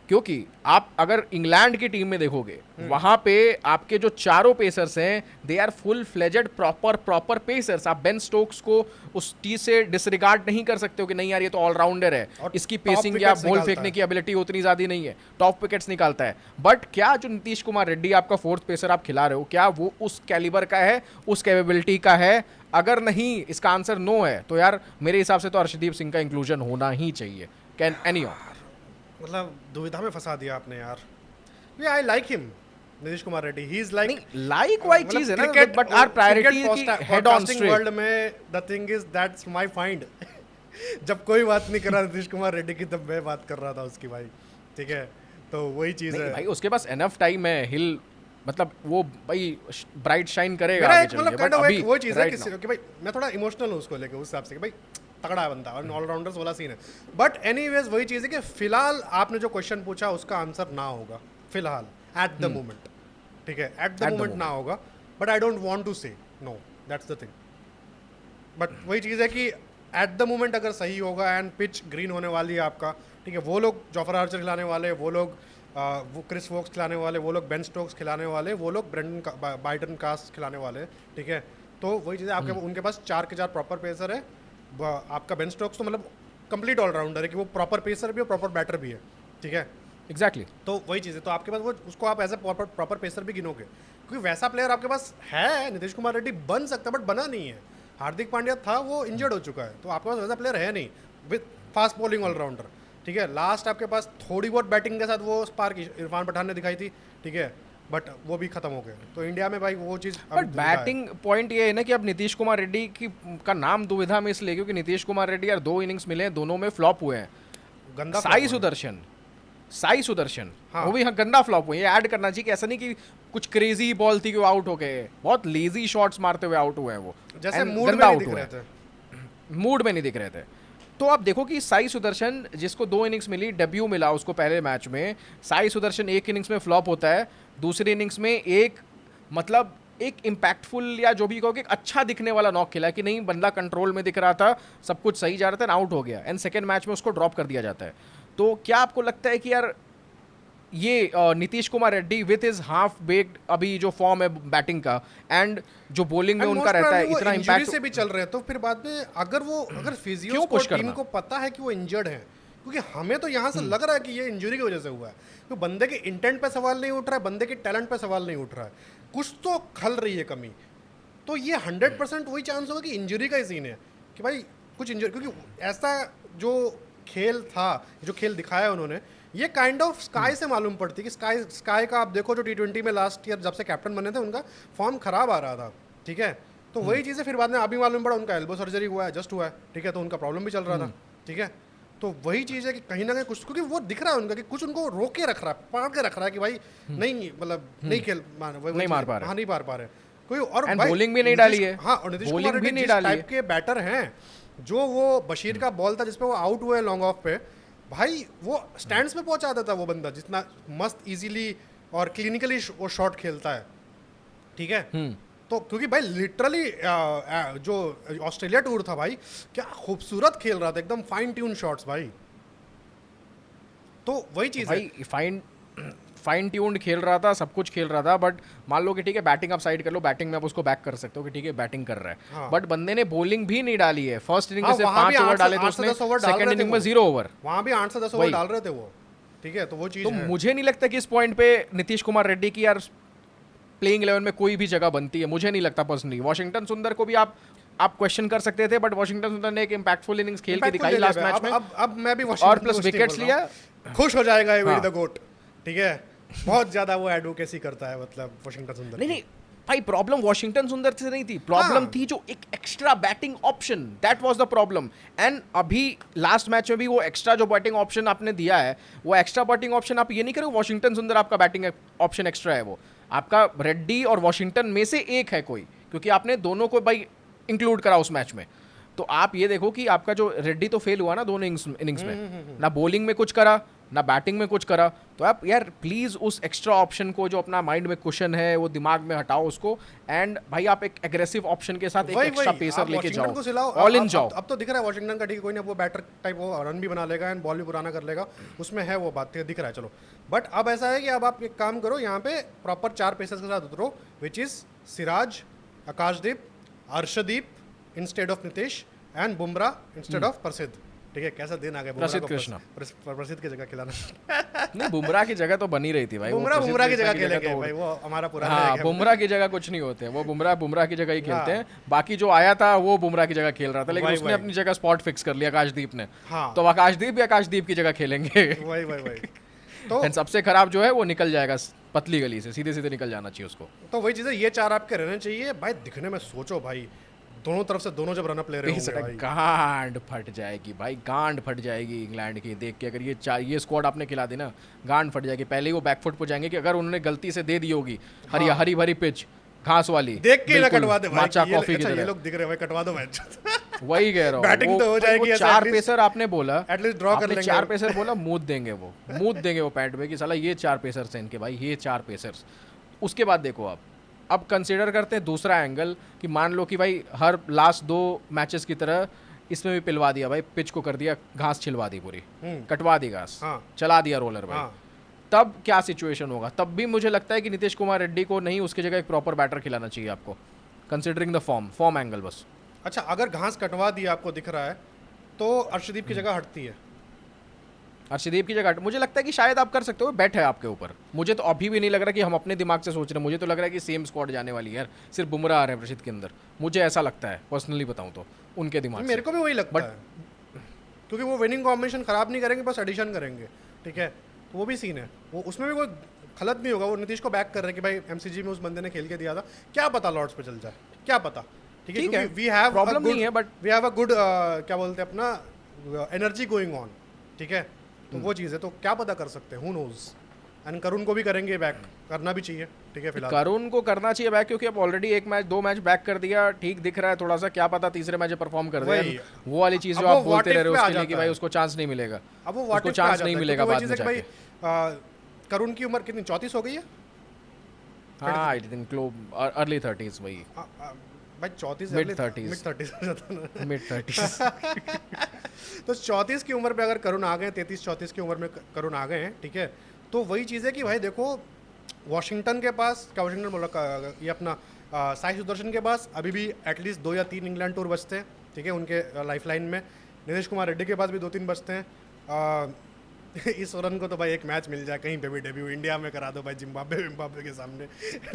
Speaker 2: क्योंकि आप अगर इंग्लैंड की टीम में देखोगे वहां पे आपके जो चारों पेसर्स हैं they are full fledged proper pacers. आप बेन स्टोक्स को उस टी से डिसरिगार्ड नहीं कर सकते हो कि नहीं यार ये तो ऑलराउंडर है, इसकी पेसिंग या बॉल फेंकने की एबिलिटी उतनी ज़्यादा नहीं है, टॉप विकेट्स निकालता है। बट क्या जो नीतीश कुमार रेड्डी आपका 4th पेसर आप खिला रहे हो, क्या वो उस कैलिबर का है, उस कैपेबिलिटी का है? अगर नहीं, इसका आंसर नो है, तो यार मेरे हिसाब से तो अर्शदीप सिंह का इंक्लूजन होना ही चाहिए। कैन एनी
Speaker 1: मतलब दुविधा में फंसा दिया आपने यार। ये I like him, Nitish Kumar Reddy, he is like
Speaker 2: like why चीज है ना, बट आवर प्रायोरिटी की हेड ऑन स्ट्रेट
Speaker 1: वर्ल्ड में the thing is that's my find. जब कोई बात नहीं कर रहा नीतीश कुमार रेड्डी की, तब मैं बात कर रहा था उसकी भाई। ठीक है, तो वही चीज है
Speaker 2: भाई, उसके पास एनफ टाइम है, हिल मतलब वो भाई ब्राइट शाइन करेगा
Speaker 1: मेरा
Speaker 2: आगे
Speaker 1: एक
Speaker 2: चल
Speaker 1: मतलब
Speaker 2: के,
Speaker 1: काइंड
Speaker 2: बट
Speaker 1: ऑफ
Speaker 2: अभी
Speaker 1: वो चीज है
Speaker 2: right
Speaker 1: कि भाई मैं थोड़ा इमोशनल हूँ उसको लेके, उस हिसाब से कि भाई तगड़ा है बंदा और ऑलराउंडर्स वाला सीन है। बट एनीवेज वही चीज़ है कि फिलहाल आपने जो क्वेश्चन पूछा उसका आंसर ना होगा फिलहाल, एट द मोमेंट। ठीक है, एट द मोमेंट ना होगा, but I don't want to say no, that's the thing. But वही चीज़ है कि एट द मोमेंट अगर सही होगा एंड पिच ग्रीन होने वाली है आपका, ठीक है, वो लोग जॉफर आर्चर खिलाने वाले, वो लोग वो क्रिस वोक्स खिलाने वाले, वो लोग बेन स्टोक्स खिलाने वाले, वो लोग ब्रेंडन बाइटन कास्ट खिलाने वाले। ठीक है, तो वही चीज़ है, आपके उनके पास 4 के 4 प्रॉपर पेसर है। आपका बेन स्टोक्स तो मतलब कंप्लीट ऑलराउंडर है कि वो प्रॉपर पेसर भी है, प्रॉपर बैटर भी है। ठीक है,
Speaker 2: एग्जैक्टली,
Speaker 1: तो वही चीज़ है, तो आपके पास वो उसको आप एज ए प्रॉपर पेसर भी गिनोगे, क्योंकि वैसा प्लेयर आपके पास है। नीतीश कुमार रेड्डी बन सकता है बट बना नहीं है। हार्दिक पांड्या था, वो इंजर्ड हो चुका है, तो आपके पास वैसा प्लेयर है नहीं विद फास्ट बॉलिंग ऑलराउंडर। ठीक है, लास्ट आपके पास थोड़ी बहुत बैटिंग के साथ वो स्पार्क इरफान पठान ने दिखाई थी। ठीक है, बट वो भी खत्म हो गए। तो इंडिया में भाई वो चीज़,
Speaker 2: बट बैटिंग पॉइंट ये है ना कि अब नीतीश कुमार रेड्डी की का नाम दुविधा में इसलिए क्योंकि नीतीश कुमार रेड्डी यार 2 इनिंग्स मिले हैं, दोनों में फ्लॉप हुए हैं।
Speaker 1: गंदा
Speaker 2: साई सुदर्शन साई सुदर्शन
Speaker 1: हाँ।
Speaker 2: वो भी हाँ गंदा फ्लॉप हुआ, ये ऐड करना चाहिए कि ऐसा नहीं कि कुछ क्रेजी बॉल थी कि वो आउट हो गए, बहुत लेजी शॉट्स मारते हुए आउट हुए हैं वो,
Speaker 1: जैसे
Speaker 2: And
Speaker 1: मूड में
Speaker 2: गंदा
Speaker 1: नहीं
Speaker 2: out
Speaker 1: दिख
Speaker 2: हुए
Speaker 1: रहे
Speaker 2: हैं।
Speaker 1: थे।
Speaker 2: मूड में नहीं दिख रहे थे। तो आप देखो कि साई सुदर्शन जिसको 2 इनिंग्स मिली, डेब्यू मिला उसको पहले मैच में, साई सुदर्शन एक इनिंग्स में फ्लॉप होता है, दूसरी इनिंग्स में एक मतलब एक इम्पैक्टफुल या जो भी कहो कि एक अच्छा दिखने वाला नॉक खेला कि नहीं बंदा कंट्रोल में दिख रहा था, सब कुछ सही जा रहा था, आउट हो गया, एंड सेकेंड मैच में उसको ड्रॉप कर दिया जाता है। तो क्या आपको लगता है कि यार ये Nitish Kumar Reddy with is half baked अभी जो फॉर्म है बैटिंग का, एंड जो बॉलिंग में
Speaker 1: And
Speaker 2: उनका
Speaker 1: most
Speaker 2: रहता है
Speaker 1: probably वो
Speaker 2: इतना
Speaker 1: injury
Speaker 2: इम्पैक्ट,
Speaker 1: से भी चल रहे हैं, तो फिर बाद में अगर फिजियो
Speaker 2: क्यों
Speaker 1: को
Speaker 2: push
Speaker 1: टीम
Speaker 2: करना?
Speaker 1: को पता है कि वो इंजर्ड है, क्योंकि हमें तो यहाँ से लग रहा है कि ये इंजरी की वजह से हुआ है, तो बंदे के इंटेंट पे सवाल नहीं उठ रहा है, बंदे के टैलेंट पे सवाल नहीं उठ रहा है, कुछ तो खल रही है कमी। तो ये 100% वही चांस होगा कि इंजरी का ही सीन है कि भाई कुछ इंजरी, क्योंकि ऐसा जो खेल था, जो खेल दिखाया उन्होंने, ये काइंड ऑफ स्काई से मालूम पड़ती है कि स्काई का आप देखो जो T20 में लास्ट ईयर जब से कैप्टन बने थे उनका फॉर्म खराब आ रहा था, ठीक है, तो वही चीज़ें फिर बाद में अभी मालूम पड़ा उनका एल्बो सर्जरी हुआ है, जस्ट हुआ है, ठीक है, तो उनका प्रॉब्लम भी चल रहा था, ठीक है, तो वही चीज़ है कि कहीं ना कहीं कुछ, क्योंकि वो दिख रहा है उनका कि कुछ उनको रोक के रख रहा है, पाड़ के रख रहा है कि भाई नहीं, मतलब नहीं खेल
Speaker 2: नहीं मार पा रहे।
Speaker 1: हाँ, नहीं मार पा रहे कोई। और
Speaker 2: And
Speaker 1: भाई
Speaker 2: bowling भी नहीं
Speaker 1: नीतीश-
Speaker 2: डाली है।
Speaker 1: हाँ, और नीतीश
Speaker 2: Bowling
Speaker 1: कुमार
Speaker 2: भी
Speaker 1: रेड्डी
Speaker 2: नहीं
Speaker 1: जिस
Speaker 2: डाली है।
Speaker 1: टाइप के बैटर हैं, जो वो बशीर का बॉल था जिसपे वो आउट हुए लॉन्ग ऑफ पे, भाई वो स्टैंड्स पे पहुंचा देता वो बंदा, जितना मस्त इजीली और क्लिनिकली वो शॉट खेलता है, ठीक है। तो क्योंकि भाई लिटरली जो ऑस्ट्रेलिया टूर था भाई, क्या खूबसूरत खेल रहा था, एकदम फाइन ट्यून शॉट्स भाई। तो वही चीज़ है।
Speaker 2: भाई फाइन ट्यून्ड खेल रहा था, सब कुछ खेल रहा था, बट मान लो कि ठीक है बैटिंग आप साइड कर लो, बैटिंग में आप उसको बैक कर सकते हो कि ठीक है बैटिंग कर रहा है,
Speaker 1: हाँ।
Speaker 2: बट बंदे ने बॉलिंग भी नहीं डाली है। फर्स्ट इनिंग में
Speaker 1: हाँ,
Speaker 2: सिर्फ
Speaker 1: वहाँ भी
Speaker 2: 5 ओवर
Speaker 1: 8 से
Speaker 2: डाले थे
Speaker 1: 8 से
Speaker 2: उसने,
Speaker 1: 10 ओवर डाल
Speaker 2: सेकंड
Speaker 1: रहे
Speaker 2: इनिंग
Speaker 1: थे
Speaker 2: में
Speaker 1: वो।
Speaker 2: 0 ओवर।
Speaker 1: वहाँ भी 8 से 10 ओवर
Speaker 2: वही।
Speaker 1: डाल रहे थे वो, ठीक है, तो वो चीज़
Speaker 2: तो
Speaker 1: है।
Speaker 2: मुझे नहीं लगता कि इस पॉइंट पे नीतीश कुमार रेड्डी की यार प्लेइंग 11 में कोई भी जगह बनती है, मुझे नहीं लगता पर्सनली। वॉशिंगटन सुंदर को भी आप क्वेश्चन कर सकते थे, बट वॉशिंगटन सुंदर ने एक इम्पैक्टफुल इनिंग्स खेल के दिखाई लास्ट मैच में,
Speaker 1: अब मैं भी
Speaker 2: और
Speaker 1: वॉशिंगटन
Speaker 2: प्लस
Speaker 1: पोस्ट ही
Speaker 2: विकेट्स
Speaker 1: बोल रहा
Speaker 2: लिया।
Speaker 1: हूँ। खुश हो जाएगा ये
Speaker 2: हाँ।
Speaker 1: द गोट, ठीक है, बहुत ज्यादा वो एडवोकेसी करता है, मतलब वॉशिंगटन सुंदर
Speaker 2: नहीं
Speaker 1: की।
Speaker 2: नहीं भाई, प्रॉब्लम वॉशिंगटन सुंदर से नहीं थी, प्रॉब्लम
Speaker 1: हाँ।
Speaker 2: थी जो एक extra batting option, that was the problem. And अभी लास्ट मैच में भी वो एक्स्ट्रा जो बैटिंग ऑप्शन आपने दिया है, वो एक्स्ट्रा बैटिंग ऑप्शन आप ये नहीं करो वॉशिंगटन सुंदर आपका बैटिंग ऑप्शन एक्स्ट्रा है, वो आपका रेड्डी और वॉशिंगटन में से एक है कोई, क्योंकि आपने दोनों को भाई इंक्लूड करा उस मैच में। तो आप ये देखो कि आपका जो रेड्डी तो फेल हुआ ना दोनों इनिंग्स में, ना बॉलिंग में कुछ करा ना बैटिंग में कुछ करा, तो आप यार प्लीज उस एक्स्ट्रा ऑप्शन को जो अपना माइंड में क्वेश्चन है वो दिमाग में हटाओ उसको, एंड भाई आप एक एग्रेसिव ऑप्शन के साथ एक
Speaker 1: वही
Speaker 2: एक्स्ट्रा
Speaker 1: वही
Speaker 2: पेसर
Speaker 1: आप
Speaker 2: लेके
Speaker 1: वॉशिंगटन को
Speaker 2: जाओ,
Speaker 1: सिलाओ,
Speaker 2: ऑल इन
Speaker 1: अब
Speaker 2: जाओ।
Speaker 1: अब तो दिख रहा है वॉशिंगटन का, ठीक है, कोई ना वो बैटर टाइप वो रन भी बना लेगा एंड बॉल भी पुराना कर लेगा, उसमें है वो बात, दिख रहा है, चलो। बट अब ऐसा है कि अब आप एक काम करो, यहाँ पे प्रॉपर 4 पेसर्स के साथ उतरो, which is Siraj, Akashdeep, Arshdeep instead of Nitish and Bumrah instead of प्रसिद्ध, ठीक है। कैसा दिन आ गया बुमराह
Speaker 2: प्रसिद्ध
Speaker 1: को
Speaker 2: कृष्णा।
Speaker 1: प्रसिद्ध की जगह खिलाना।
Speaker 2: नहीं, बुमराह की जगह तो बनी रही थी भाई, वो
Speaker 1: बुमराह
Speaker 2: प्रसिद्ध
Speaker 1: बुमराह की
Speaker 2: कृष्णा
Speaker 1: जगह खेलेंगे
Speaker 2: तो-
Speaker 1: भाई, वो हमारा पुराना
Speaker 2: हाँ,
Speaker 1: एक है।
Speaker 2: बुमराह की जगह कुछ नहीं होते हैं, वो बुमराह की जगह ही खेलते हैं। बाकी जो आया था वो बुमराह की जगह खेल रहा था, लेकिन
Speaker 1: वही,
Speaker 2: उसने
Speaker 1: वही।
Speaker 2: अपनी जगह स्पॉट फिक्स कर लिया आकाशदीप ने,
Speaker 1: हाँ।
Speaker 2: तो आकाशदीप भी आकाशदीप की जगह खेलेंगे।
Speaker 1: वही वही वही तो
Speaker 2: एंड सबसे खराब जो है वो निकल जाएगा पतली गली से, सीधे सीधे निकल जाना चाहिए उसको।
Speaker 1: तो वही चीज़ है, ये 4 आपके रहने चाहिए भाई। दिखने में सोचो भाई, दोनों तरफ से दोनों जब रनअप ले रहे होंगे भाई,
Speaker 2: गांड फट जाएगी भाई, गांड फट जाएगी इंग्लैंड की देख के। अगर ये स्क्वाड आपने खिला दी ना, गांड फट जाएगी। पहले ही वो बैकफुट पे जाएंगे कि अगर उन्होंने गलती से दे दी होगी हरी भरी पिच घास वाली,
Speaker 1: देख के ही ना
Speaker 2: बिल्कुल
Speaker 1: कटवा दे भाई,
Speaker 2: माचा
Speaker 1: कि ये
Speaker 2: कॉफी की
Speaker 1: अच्छा, ये
Speaker 2: तरह।
Speaker 1: लोग दिख रहे हैं भाई, कटवा दो मैच।
Speaker 2: वही कह रहा हूँ,
Speaker 1: Batting तो हो जाएगी ऐसे,
Speaker 2: 4
Speaker 1: at least-
Speaker 2: पेसर आपने बोला,
Speaker 1: at least draw कर
Speaker 2: आपने
Speaker 1: लेंगे।
Speaker 2: 4 पेसर बोला, मूद देंगे वो पैड पे कि साला ये 4 पेसर हैं इनके भाई, ये 4 पेसर्स। उसके बाद देखो आप, अब कंसिडर करते हैं दूसरा एंगल कि मान लो कि भाई हर लास्ट 2 मैचेस की तरह इसमें भी पिलवा दिया भाई, पिच को कर दिया घास, छिलवा दी पूरी, कटवा दी घास,
Speaker 1: हाँ।
Speaker 2: चला दिया रोलर भाई,
Speaker 1: हाँ।
Speaker 2: तब क्या सिचुएशन होगा? तब भी मुझे लगता है कि नीतीश कुमार रेड्डी को नहीं, उसकी जगह एक प्रॉपर बैटर खिलाना चाहिए आपको, कंसिडरिंग द फॉर्म एंगल बस।
Speaker 1: अच्छा, अगर घास कटवा दी आपको दिख रहा है तो अर्शदीप की जगह हटती है।
Speaker 2: अर्शदीप की जगह मुझे लगता है कि शायद आप कर सकते हो, बेट है आपके ऊपर। मुझे तो अभी भी नहीं लग रहा कि हम अपने दिमाग से सोच रहे हैं, मुझे तो लग रहा है कि सेम स्क्वाड जाने वाली है यार, सिर्फ बुमराह आ रहे हैं प्रसिद्ध के अंदर, मुझे ऐसा लगता है पर्सनली बताऊं तो उनके दिमाग
Speaker 1: मेरे
Speaker 2: से।
Speaker 1: को भी वही लगता है, क्योंकि वो विनिंग कॉम्बिनेशन खराब नहीं करेंगे, बस एडिशन करेंगे, ठीक है। तो वो भी सीन है, वो उसमें भी कोई गलत नहीं होगा। वो नीतीश को बैक कर रहे हैं कि भाई एमसीजी में उस बंदे ने खेल के दिया था, क्या पता लॉर्ड्स पे चल जाए, क्या पता, ठीक है।
Speaker 2: ठीक है,
Speaker 1: वी हैव
Speaker 2: प्रॉब्लम नहीं है, but
Speaker 1: we have a good क्या बोलते हैं अपना एनर्जी गोइंग ऑन, ठीक है। तो वो चीज़ है, तो क्या पता कर सकते हैं, हु नोज। एंड करुण को भी करेंगे बैक, करना भी चाहिए, ठीक है फिलहाल।
Speaker 2: करुण को करना चाहिए बैक, क्योंकि अब ऑलरेडी एक मैच 2 मैच बैक कर दिया, ठीक दिख रहा है थोड़ा सा, क्या पता तीसरे मैच परफॉर्म कर दे।
Speaker 1: वही,
Speaker 2: वो वाली चीज़
Speaker 1: अब
Speaker 2: जो
Speaker 1: वो
Speaker 2: आप बोलते
Speaker 1: what
Speaker 2: रह
Speaker 1: if
Speaker 2: रहे हो
Speaker 1: पे आ
Speaker 2: उसके लिए कि
Speaker 1: जाता
Speaker 2: भाई
Speaker 1: है।
Speaker 2: उसको चांस नहीं मिलेगा,
Speaker 1: अब वो
Speaker 2: उसको
Speaker 1: वाटिफ पे आ
Speaker 2: चांस
Speaker 1: जाता
Speaker 2: नहीं
Speaker 1: है,
Speaker 2: मिलेगा
Speaker 1: क्योंकि वही
Speaker 2: बाद
Speaker 1: चीज़
Speaker 2: में
Speaker 1: है कि भाई
Speaker 2: जाके।
Speaker 1: करुण की उम्र कितनी, 34 हो गई है?
Speaker 2: हाँ आई थिंक अर्ली 30s वही,
Speaker 1: भाई 34
Speaker 2: मिड 30s,
Speaker 1: मिड 30 हो जाता है ना।
Speaker 2: Mid 30s।
Speaker 1: तो 34 की उम्र पे अगर करुण आ गए, 33-34 की उम्र में करुण आ गए हैं, ठीक है, तो वही चीज़ है कि भाई देखो, वॉशिंगटन के पास, क्या वॉशिंगटन बोला ये अपना साई सुदर्शन के पास अभी भी एटलीस्ट 2 या 3 इंग्लैंड टूर बचते हैं, ठीक है, उनके लाइफ लाइन में। नीतीश कुमार रेड्डी के पास भी 2-3 बचते हैं। इस रन को तो भाई एक मैच मिल जाए कहीं पे भी, डेब्यू इंडिया में करा दो भाई, जिम्बाब्वे के सामने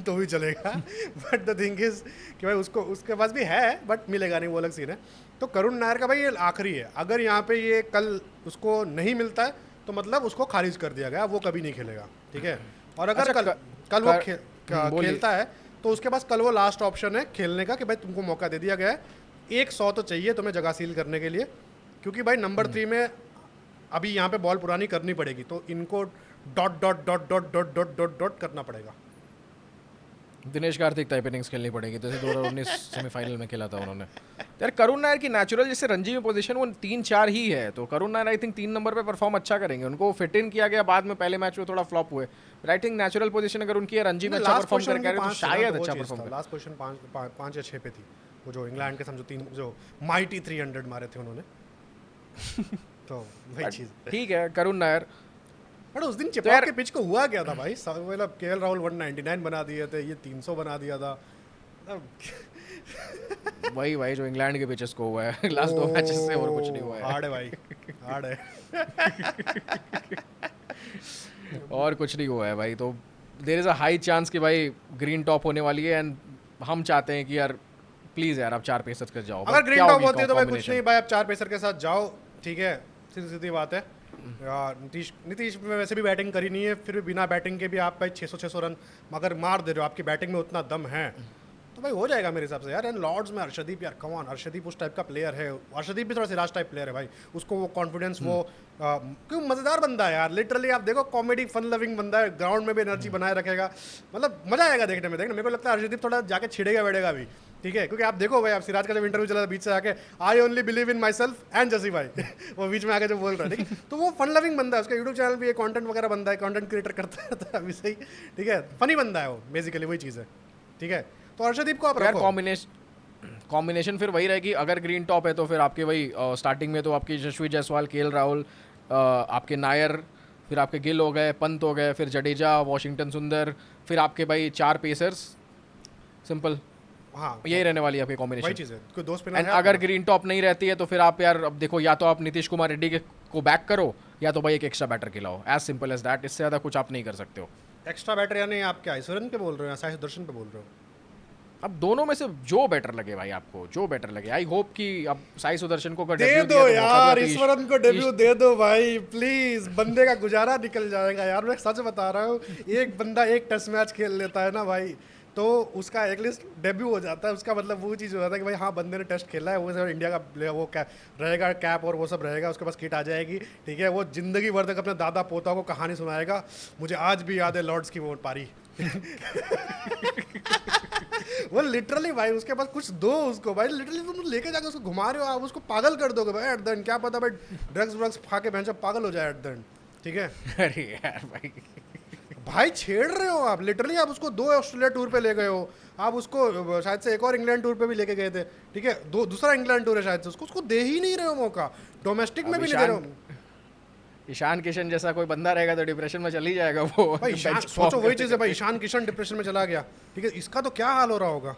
Speaker 1: तो भी चलेगा। बट द थिंग इज कि भाई उसको, उसके पास भी है बट मिलेगा नहीं, वो अलग सीन है। तो करुण नायर का भाई ये आखिरी है, अगर यहाँ पे ये कल उसको नहीं मिलता है तो मतलब उसको खारिज कर दिया गया, वो कभी नहीं खेलेगा, ठीक है। और अगर
Speaker 2: अच्छा,
Speaker 1: कल वो
Speaker 2: बोलिए।
Speaker 1: खेलता है तो उसके पास कल वो लास्ट ऑप्शन है खेलने का, कि भाई तुमको मौका दे दिया गया है, 100 तो चाहिए तुम्हें जगह सील करने के लिए, क्योंकि भाई नंबर 3 में अभी यहाँ पे बॉल पुरानी करनी पड़ेगी, तो इनको dot dot dot dot dot dot dot dot करना पड़ेगा।
Speaker 2: दिनेश कार्तिक टाइप इनिंग्स खेलनी पड़ेगी, जैसे 2019 सेमीफाइनल में खेला था उन्होंने। यार करुण नायर की नेचुरल जैसे रणजी में पोजीशन वो 3-4 ही है, तो Karun Nair I think 3 number पे परफॉर्म अच्छा करेंगे। उनको फिट इन किया गया बाद में, पहले मैच में थोड़ा फ्लॉप हुए, but I think natural position अगर उनकी है रणजी में अच्छा परफॉर्म करके आ रहे तो शायद अच्छा परफॉर्म कर।
Speaker 1: लास्ट पोजीशन 5 या 6 पे थी, वो जो इंग्लैंड के समझो 3 जो माइटी 300 मारे थे उन्होंने। तो वही चीज़
Speaker 2: ठीक है करुण नायर।
Speaker 1: बट उस दिन
Speaker 2: तो
Speaker 1: चिपका
Speaker 2: यार
Speaker 1: के पिच को हुआ क्या था भाई, मतलब केएल राहुल 199 बना दिए थे, ये 300 बना दिया था।
Speaker 2: वही भाई जो इंग्लैंड के पिचेस को हुआ है लास्ट 2 मैचेस से, और कुछ नहीं हुआ है।
Speaker 1: हार्ड है भाई, हार्ड है।
Speaker 2: और कुछ नहीं हुआ है भाई, तो there is a high chance कि भाई ग्रीन टॉप होने वाली है, एंड हम चाहते हैं कि यार प्लीज़ यार आप 4 पेसर्स कर जाओ।
Speaker 1: अगर ग्रीन टॉप होती है तो भाई कुछ नहीं भाई, आप 4 पेसर के साथ जाओ, ठीक है, सीधी सीधी बात है। यार नीतीश में वैसे भी बैटिंग करी नहीं है, फिर भी बिना बैटिंग के भी आप भाई 600 रन अगर मार दे रहे हो, आपकी बैटिंग में उतना दम है तो भाई हो जाएगा मेरे हिसाब से यार। एंड लॉर्ड्स में अर्शदीप, यार कम ऑन, अर्शदीप उस टाइप का प्लेयर है, अर्शदीप भी थोड़ा सिराज टाइप प्लेयर है भाई, उसको वो कॉन्फिडेंस वो क्यों, मज़ेदार बंदा है यार, लिटरली आप देखो कॉमेडी फन लविंग बंदा है, ग्राउंड में भी एनर्जी बनाए रखेगा, मतलब मजा आएगा देखने में। देखने मेरे को लगता है अर्शदीप थोड़ा जाके छिड़ेगा बैठेगा भी, ठीक है, क्योंकि आप देखो भाई, आप सिराज का जब इंटरव्यू चला था बीच से आके, आई only believe in my self and जसी भाई वो बीच में आके जो बोल रहा है, ठीक है, तो वो फन लविंग बंदा है, उसका यूट्यूब चैनल भी कंटेंट वगैरह बंदा है, कंटेंट क्रिएटर करता है अभी सही, ठीक है, फनी बंदा है वो, बेसिकली वही चीज़ है, ठीक है। तो अर्शदीप को आप
Speaker 2: यार
Speaker 1: रखो।
Speaker 2: कॉम्बिनेशन फिर वही रहेगी, अगर ग्रीन टॉप है तो फिर आपके वही स्टार्टिंग में तो आपकी यशस्वी जायसवाल, केएल राहुल, आपके नायर, फिर आपके गिल हो गए, पंत हो गए, फिर जडेजा, वॉशिंगटन सुंदर, फिर आपके भाई 4 पेसर्स, सिंपल
Speaker 1: हाँ
Speaker 2: यही रहने वाली है आपकी
Speaker 1: वही
Speaker 2: कॉम्बिनेशन।
Speaker 1: चीज़ है, कोई दो स्पिनर
Speaker 2: एंड
Speaker 1: है
Speaker 2: अगर
Speaker 1: आपके
Speaker 2: ग्रीन टॉप नहीं रहती है तो फिर आप यार अब देखो, या तो आप नीतीश कुमार रेड्डी को बैक करो, या तो भाई एक एक्स्ट्रा बैटर खिलाओ, एज सिंपल एज दैट, इससे ज़्यादा कुछ आप नहीं कर सकते हो।
Speaker 1: पास। एक्स्ट्रा बैटर यानी आप क्या ईश्वरन पे बोल रहे हो या साई सुदर्शन पे बोल रहे हो?
Speaker 2: अब दोनों में से जो बेटर लगे भाई आपको, जो बेटर लगे। आई होप कि अब साई सुदर्शन को
Speaker 1: दे
Speaker 2: डेब्यू
Speaker 1: दो
Speaker 2: दिया तो
Speaker 1: यार,
Speaker 2: मौका दिया तो
Speaker 1: ईश्वरन को डेब्यू दे दो भाई प्लीज, बंदे का गुजारा निकल जाएगा यार, मैं सच बता रहा हूँ। एक बंदा एक टेस्ट मैच खेल लेता है ना भाई, तो उसका एटलीस्ट डेब्यू हो जाता है, उसका मतलब वो चीज़ हो जाता है कि भाई हाँ बंदे ने टेस्ट खेला है, वो सब इंडिया का वो क्या रहेगा, कैप और वो सब रहेगा, उसके पास किट आ जाएगी, ठीक है, वो जिंदगी भर तक अपने दादा पोता को कहानी सुनाएगा। मुझे आज भी याद है लॉर्ड्स की वो पारी वो लिटरली भाई उसके पास कुछ दो उसको भाई, लिटरली तुम लेके जाके उसको घुमा रहे हो, आप उसको पागल कर दोगे भाई एट द एंड, क्या पता भाई ड्रग्स व्रग्स खा के भैंसा पागल हो जाए एट द एंड, ठीक है।
Speaker 2: अरे यार भाई
Speaker 1: भाई छेड़ रहे हो आप, लिटरली आप उसको 2 ऑस्ट्रेलिया टूर पे ले गए हो, आप उसको शायद से एक और इंग्लैंड टूर पे भी लेके गए थे, ठीक है, दूसरा इंग्लैंड टूर है शायद से, उसको दे ही नहीं रहे हो मौका, डोमेस्टिक में भी नहीं दे रहे हो।
Speaker 2: ईशान किशन जैसा कोई बंदा रहेगा तो डिप्रेशन में चल ही जाएगा वो
Speaker 1: भाई ईशान, सोचो वही चीज़ है भाई, ईशान किशन डिप्रेशन में चला गया, ठीक है, इसका तो क्या हाल हो रहा होगा,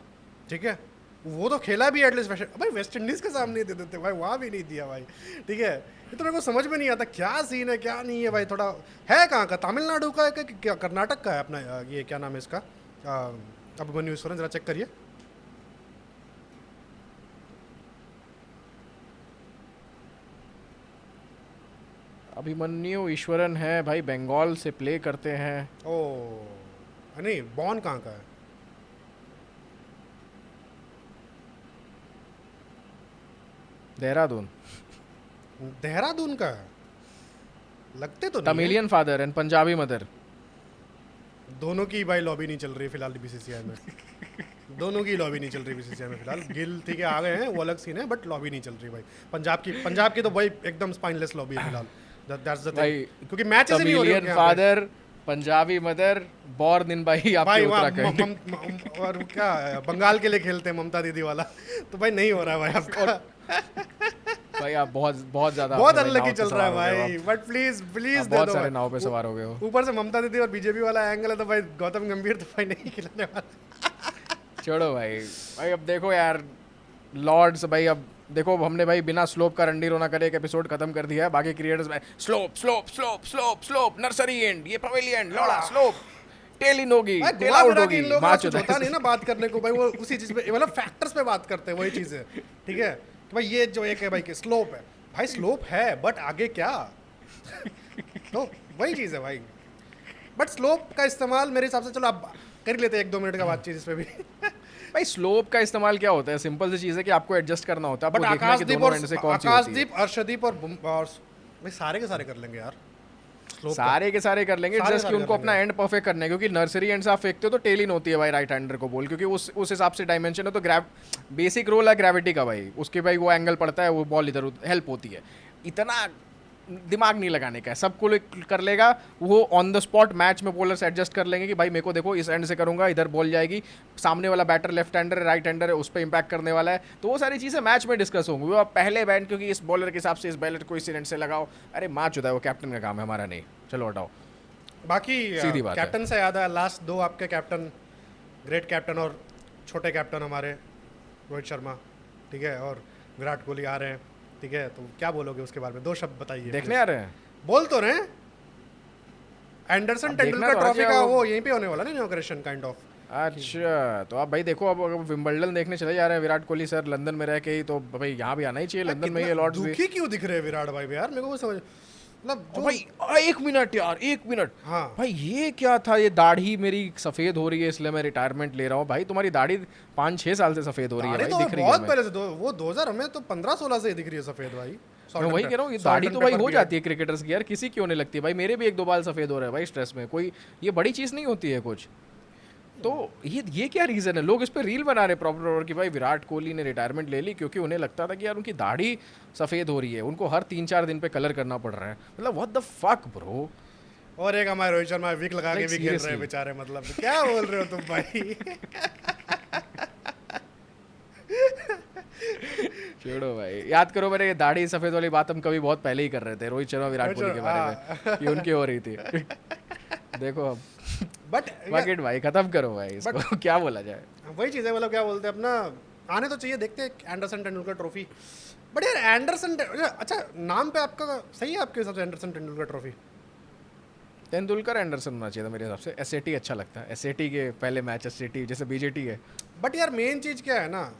Speaker 1: ठीक है, वो तो खेला भी एटलीस्ट भाई वेस्ट इंडीज़ के सामने दे देते भाई, वहाँ भी नहीं दिया भाई, ठीक है। ये तो मेरे को समझ में नहीं आता क्या सीन है क्या नहीं है भाई, थोड़ा है कहाँ का, तमिलनाडु का है कि क्या कर्नाटक का है अपना, ये क्या नाम है इसका, अभिमन्यु ईश्वरन, जरा चेक करिए।
Speaker 2: अभिमन्यु ईश्वरन है भाई, बंगाल से प्ले करते हैं।
Speaker 1: ओ नहीं, बॉन कहाँ का है?
Speaker 2: देहरादून।
Speaker 1: देहरादून का है? लगते तो नहीं है।
Speaker 2: Tamilian father and Punjabi mother.
Speaker 1: दोनों की भाई लॉबी नहीं चल रही है फिलहाल बीसीसीआई में। दोनों की लॉबी नहीं चल रही बीसीसीआई में फिलहाल। गिल ठीक है आ गए हैं, वो अलग सीन है, बट लॉबी नहीं चल रही भाई। पंजाब की तो भाई एकदम स्पाइनलेस लॉबी है फिलहाल। दैट्स द
Speaker 2: भाई
Speaker 1: थिंग, क्योंकि मैच ऐसे नहीं हो रहे
Speaker 2: तमिलियन
Speaker 1: हैं यहाँ पे।
Speaker 2: Father, Punjabi mother, born in भाई आपके
Speaker 1: भाई वहाँ
Speaker 2: उत्तराखंड।
Speaker 1: और क्या बंगाल के लिए खेलते हैं ममता दीदी वाला। तो भाई नहीं हो रहा है भाई आपका।
Speaker 2: भाई आप बहुत बहुत ज्यादा
Speaker 1: बहुत
Speaker 2: अपने भाई
Speaker 1: अनलकी
Speaker 2: नाव पे
Speaker 1: चल रहा है
Speaker 2: सवार हो गए हो
Speaker 1: भाई, बट प्लीज
Speaker 2: आप।
Speaker 1: प्लीज
Speaker 2: आप
Speaker 1: दे
Speaker 2: बहुत
Speaker 1: दो
Speaker 2: सारे
Speaker 1: भाई।
Speaker 2: नाव पे सवार हो गए हो।
Speaker 1: ऊपर से ममता दीदी और बीजेपी वाला एंगल है, तो भाई गौतम गंभीर तो भाई नहीं खिलाने वाला।
Speaker 2: छोड़ो भाई। भाई अब देखो यार, लॉर्ड्स भाई, अब देखो हमने भाई बिना स्लोप का रंडी रोना करे एक एपिसोड खत्म कर दिया है। बाकी क्रिएटर्स में slope slope slope slope slope, nursery and, ये पवेलियन, लोड़ा स्लोप, टेल इन होगी,
Speaker 1: भाई
Speaker 2: टेल
Speaker 1: घुमा
Speaker 2: आउट
Speaker 1: फिरा के
Speaker 2: होगी,
Speaker 1: इन लोगों का
Speaker 2: मैच
Speaker 1: कुछ होता नहीं ना बात करने को भाई। वो उसी चीज पे मतलब फैक्टर्स पे बात करते हैं, वही चीज है। ठीक है कि भाई ये जो एक है भाई कि स्लोप है, भाई स्लोप है बट आगे क्या। तो वही चीज है भाई। बट स्लोप का इस्तेमाल मेरे हिसाब से, चलो आप कर ही लेते हैं 1-2 मिनट का बातचीत इस पे भी।
Speaker 2: भाई स्लोप का इस्तेमाल क्या होता है? सिंपल सी चीज़ है कि आपको एडजस्ट करना होता है,
Speaker 1: बट
Speaker 2: आपको देखना है कि
Speaker 1: आकाशदीप
Speaker 2: दोनों
Speaker 1: और
Speaker 2: एंड से कौन सी होती है।
Speaker 1: आकाशदीप, अर्शदीप और भाई सारे के सारे कर लेंगे यार slope का।
Speaker 2: सारे के सारे कर लेंगे,
Speaker 1: सारे
Speaker 2: जस्ट कि
Speaker 1: सारे
Speaker 2: उनको
Speaker 1: कर
Speaker 2: अपना एंड परफेक्ट करना है, क्योंकि नर्सरी एंड से आप फेंकते हो तो टेल इन होती है भाई राइट हैंडर को बॉल, क्योंकि उस हिसाब से डायमेंशन है। तो बेसिक रोल है ग्रेविटी का भाई, उसके भाई वो एंगल पड़ता है, वो बॉल इधर हेल्प होती है। इतना दिमाग नहीं लगाने का है, सबको कर लेगा वो ऑन द स्पॉट। मैच में बॉलर से एडजस्ट कर लेंगे कि भाई मेरे को देखो इस एंड से करूंगा, इधर बॉल जाएगी, सामने वाला बैटर लेफ्ट हैंडर है, राइट हैंडर है, उस पर इंपैक्ट करने वाला है। तो वो सारी चीज़ें मैच में डिस्कस होंगी। वो आप पहले बैट क्योंकि इस बॉलर के हिसाब से इस बैलर को इस एंड से लगाओ, अरे मैच होता है, वो कैप्टन का काम है, हमारा नहीं। चलो हटाओ।
Speaker 1: बाकी
Speaker 2: सीधी बात है।
Speaker 1: कैप्टन से याद है, लास्ट 2 आपके कैप्टन, ग्रेट कैप्टन और छोटे कैप्टन हमारे रोहित शर्मा, ठीक है, और विराट कोहली आ रहे हैं, ठीक है, तो क्या बोलोगे उसके बारे में? 2 शब्द बताइए।
Speaker 2: देखने आ रहे हैं।
Speaker 1: बोल तो रहे हैं। एंडरसन
Speaker 2: अब देखना
Speaker 1: तेंदुलकर
Speaker 2: तो
Speaker 1: ट्रॉफी
Speaker 2: है
Speaker 1: का
Speaker 2: वो-
Speaker 1: वो यहीं पे होने वाला ना, इनॉग्रेशन काइंड ऑफ।
Speaker 2: अच्छा, तो आप भाई देखो, अब अगर विंबलडन देखने चले जा रहे हैं विराट कोहली सर लंदन में रह के ही, तो भाई यहाँ भी आना ही चाहिए। लंदन में ये लॉर्ड्स भी।
Speaker 1: दुखी क्यों दिख रहे हैं विराट भाई यार? मेरे को वो समझ मतलब
Speaker 2: ओ
Speaker 1: जो
Speaker 2: भाई एक मिनट यार, एक मिनट।
Speaker 1: हाँ
Speaker 2: भाई ये क्या था? ये दाढ़ी मेरी सफेद हो रही है इसलिए मैं रिटायरमेंट ले रहा हूँ। भाई तुम्हारी दाढ़ी 5-6 साल से सफेद हो रही है
Speaker 1: दाढ़ी
Speaker 2: भाई,
Speaker 1: तो
Speaker 2: दिख रही है
Speaker 1: बहुत
Speaker 2: हमें।
Speaker 1: पहले से वो 2000 हमें तो 15-16 से ही दिख रही है सफेद भाई।
Speaker 2: मैं वही कह रहा हूँ, ये दाढ़ी तो भाई हो जाती है क्रिकेटर्स की यार, किसी की होने लगती है भाई। मेरे भी 1-2 बाल सफेद हो रहे हैं भाई स्ट्रेस में, कोई ये बड़ी चीज़ नहीं होती है कुछ। तो ये क्या रीज़न है? लोग इस पर रील बना रहे प्रॉपर कि भाई विराट कोहली ने रिटायरमेंट ले ली क्योंकि उन्हें लगता था कि यार उनकी दाढ़ी सफ़ेद हो रही है, उनको हर 3-4 दिन पे कलर करना पड़ रहा है। मतलब व्हाट द फक ब्रो।
Speaker 1: और एक हमारे रोहित शर्मा विक लगा के
Speaker 2: Like,
Speaker 1: भी खेल रहे हैं
Speaker 2: seriously.
Speaker 1: बेचारे, मतलब क्या बोल रहे हो तुम भाई?
Speaker 2: छोड़ो भाई, याद करो मेरे ये दाढ़ी सफ़ेद वाली बात हम कभी बहुत पहले ही कर रहे थे रोहित शर्मा विराट कोहली के बारे में, कि उनकी हो रही थी। देखो अब
Speaker 1: बट
Speaker 2: बकेट भाई खत्म करो भाई इसको। क्या बोला जाए?
Speaker 1: वही चीज़ है, मतलब क्या बोलते हैं अपना, आने तो चाहिए, देखते हैं एंडरसन तेंदुलकर ट्रॉफी। बट यार अच्छा नाम पे आपका सही है आपके हिसाब से Anderson Tendulkar trophy?
Speaker 2: Tendulkar Anderson होना चाहिए था मेरे हिसाब से। एसएटी अच्छा लगता है, एसएटी के पहले मैच, एसएटी जैसे बीजेटी है।
Speaker 1: बट यार मेन चीज़ क्या है ना,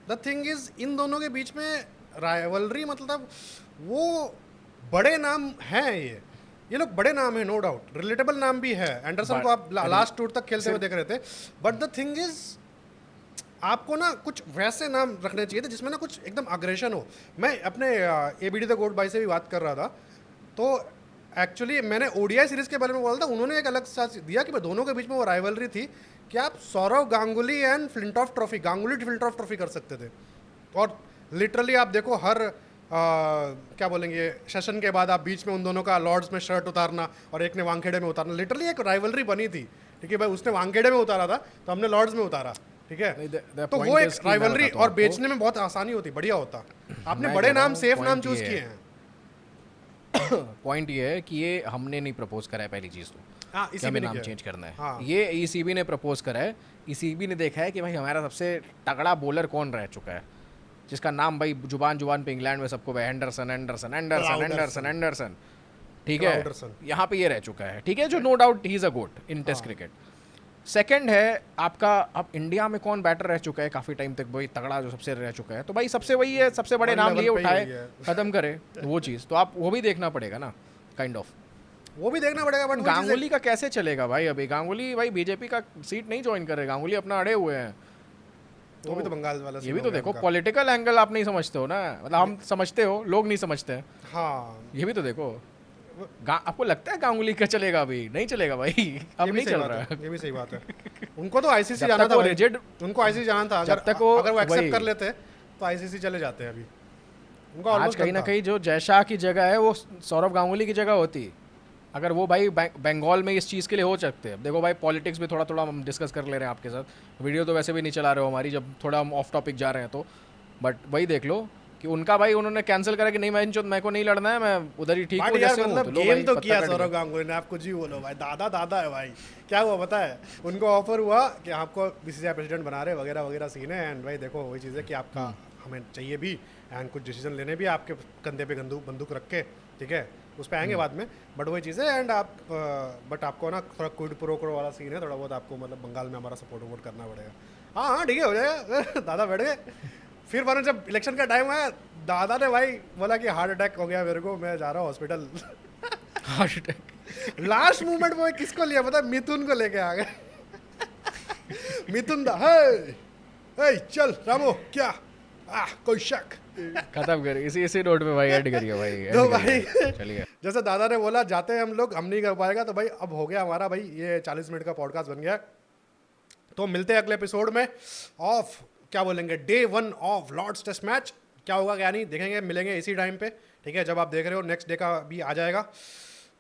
Speaker 1: द थिंग इज इन दोनों के बीच में राइवलरी, मतलब वो बड़े नाम हैं, ये लोग बड़े नाम है, नो डाउट, रिलेटेबल नाम भी है। एंडरसन को आप लास्ट टूर तक खेलते हुए देख रहे थे, बट द थिंग इज आपको ना कुछ वैसे नाम रखने चाहिए थे जिसमें ना कुछ एकदम अग्रेशन हो। मैं अपने एबीडी द गोट भाई से भी बात कर रहा था, तो एक्चुअली मैंने ओडीआई सीरीज के बारे में बोला था, उन्होंने एक अलग सा दिया कि दोनों के बीच में वो राइवलरी थी कि आप Sourav Ganguly and Flintoff trophy, Ganguly Flintoff trophy कर सकते थे। और लिटरली आप देखो हर क्या बोलेंगे सेशन के बाद आप बीच में उन दोनों का लॉर्ड्स में शर्ट उतारना और एक ने वांगखेड़े में उतारना, लिटरली एक राइवलरी बनी थी। ठीक है भाई, उसने वांगखेड़े में उतारा था तो हमने लॉर्ड्स में उतारा, ठीक
Speaker 2: नहीं,
Speaker 1: है,
Speaker 2: the
Speaker 1: तो
Speaker 2: point
Speaker 1: वो
Speaker 2: is
Speaker 1: एक
Speaker 2: कि मैं
Speaker 1: राइवलरी
Speaker 2: बताता हूँ
Speaker 1: और
Speaker 2: आपको।
Speaker 1: बेचने में बहुत आसानी होती, बढ़िया होता। आपने
Speaker 2: मैं
Speaker 1: बड़े
Speaker 2: कह रहा
Speaker 1: नाम
Speaker 2: हूँ,
Speaker 1: सेफ नाम
Speaker 2: point
Speaker 1: चूज
Speaker 2: ये
Speaker 1: किए
Speaker 2: है।
Speaker 1: हैं।
Speaker 2: पॉइंट ये है कि ये हमने नहीं प्रपोज करा है पहली चीज़ तो,
Speaker 1: हाँ
Speaker 2: कि
Speaker 1: इसी
Speaker 2: हमें
Speaker 1: में
Speaker 2: नाम
Speaker 1: नहीं
Speaker 2: चेंज
Speaker 1: किया।
Speaker 2: करना है।
Speaker 1: हाँ।
Speaker 2: ये ईसीबी ने प्रपोज करा है। ईसीबी ने देखा है कि भाई हमारा सबसे तगड़ा बॉलर कौन रह चुका है, जिसका नाम भाई जुबान जुबान पे इंग्लैंड में सबको भाई एंडरसन एंडरसन एंडरसन
Speaker 1: क्लाउडरसन।
Speaker 2: एंडरसन एंडरसन, ठीक
Speaker 1: क्लाउडरसन।
Speaker 2: है, यहाँ पे ये रह चुका है, ठीक है, जो नो डाउट ही is a goat in test cricket. Second है आपका, अब इंडिया में कौन बैटर रह चुका है काफ़ी टाइम तक भाई तगड़ा जो सबसे रह चुका है, तो भाई सबसे वही है, सबसे बड़े
Speaker 1: One
Speaker 2: नाम
Speaker 1: level
Speaker 2: लिए
Speaker 1: पे ही
Speaker 2: उठाए,
Speaker 1: वही है।
Speaker 2: खत्म करे वो चीज़। तो आप वो भी देखना पड़ेगा ना, काइंड ऑफ।
Speaker 1: वो भी देखना पड़ेगा, बट
Speaker 2: गांगुली का कैसे चलेगा भाई? अभी गांगुली भाई बीजेपी का सीट नहीं ज्वाइन कर रहे, गांगुली अपना अड़े हुए हैं।
Speaker 1: वो भी तो बंगाल वाला
Speaker 2: ये
Speaker 1: scene
Speaker 2: भी
Speaker 1: हो
Speaker 2: तो
Speaker 1: गया
Speaker 2: देखो,
Speaker 1: उनका।
Speaker 2: पॉलिटिकल एंगल आप नहीं समझते हो ना, मतलब हम समझते हो, लोग नहीं समझते हैं,
Speaker 1: हाँ
Speaker 2: ये भी तो देखो। आपको लगता है गांगुली का चलेगा अभी? नहीं चलेगा भाई, अब
Speaker 1: ये भी
Speaker 2: नहीं
Speaker 1: सही
Speaker 2: चल
Speaker 1: बात
Speaker 2: रहा
Speaker 1: है,
Speaker 2: है।
Speaker 1: ये भी सही बात है। उनको तो आईसीसी
Speaker 2: जब
Speaker 1: जाना
Speaker 2: तक
Speaker 1: था
Speaker 2: वो
Speaker 1: भाई,
Speaker 2: रिजिड,
Speaker 1: उनको आईसीसी जाना था।
Speaker 2: जब तक वो
Speaker 1: अगर वो एक्सेप्ट
Speaker 2: वही
Speaker 1: कर लेते तो आईसीसी चले जाते हैं अभी। उनका
Speaker 2: आज
Speaker 1: ऑलमोस्ट
Speaker 2: कहीं ना कहीं जो जयशाह की जगह है वो सौरव गांगुली की जगह होती, अगर वो भाई बंगाल में इस चीज़ के लिए हो सकते हैं। अब देखो भाई, पॉलिटिक्स भी थोड़ा थोड़ा हम डिस्कस कर ले रहे हैं आपके साथ, वीडियो तो वैसे भी नहीं चला रहे हो हमारी, जब थोड़ा हम ऑफ टॉपिक जा रहे हैं तो। बट वही देख लो कि उनका भाई उन्होंने कैंसिल करा कि नहीं मैं मेरे को नहीं लड़ना है, मैं उधर ही ठीक हूँ
Speaker 1: बट यार
Speaker 2: जैसे हूँ,
Speaker 1: मतलब
Speaker 2: तो लो
Speaker 1: गेम
Speaker 2: भाई
Speaker 1: तो
Speaker 2: पत्ता
Speaker 1: किया
Speaker 2: कट
Speaker 1: सौरव
Speaker 2: गया।
Speaker 1: गांगुली ने, आप कुछ ही बोलो भाई, दादा दादा है भाई। क्या हुआ पता है, उनको ऑफर हुआ कि आपको बीसीसीआई प्रेसिडेंट बना रहे वगैरह वगैरह सीन है। एंड भाई देखो वही चीज़ है कि आपका हमें चाहिए भी, एंड कुछ डिसीजन लेने भी आपके कंधे पे बंदूक रख के, ठीक है, उस पर आएंगे बाद में। बट वही चीज़ है। एंड आप बट आपको ना थोड़ा क्विड प्रो क्रो वाला सीन है, थोड़ा बहुत आपको मतलब बंगाल में हमारा सपोर्ट वोट करना पड़ेगा। हाँ हाँ ठीक है, हो जाएगा। दादा बैठ गए। फिर वरना जब इलेक्शन का टाइम आया, दादा ने भाई बोला कि हार्ट अटैक हो गया मेरे को, मैं जा रहा हूँ hospital.
Speaker 2: Heart attack.
Speaker 1: Last moment में किसको लिया पता है? मिथुन को लेके आ गए। मिथुन दा, हे चल रामो क्या, कोई शक?
Speaker 2: खत्म कर, इसी नोट पे भाई ऐड करिए भाई, end
Speaker 1: तो
Speaker 2: करिए।
Speaker 1: भाई
Speaker 2: चलिए।
Speaker 1: जैसे दादा ने बोला जाते हैं हम लोग, हम नहीं कर पाएगा, तो भाई अब हो गया हमारा भाई, ये 40 मिनट का पॉडकास्ट बन गया। तो मिलते हैं अगले एपिसोड में ऑफ, क्या बोलेंगे, day 1 off Lord's test match. क्या होगा क्या नहीं देखेंगे, मिलेंगे इसी टाइम पे, ठीक है, जब आप देख रहे हो नेक्स्ट डे का भी आ जाएगा।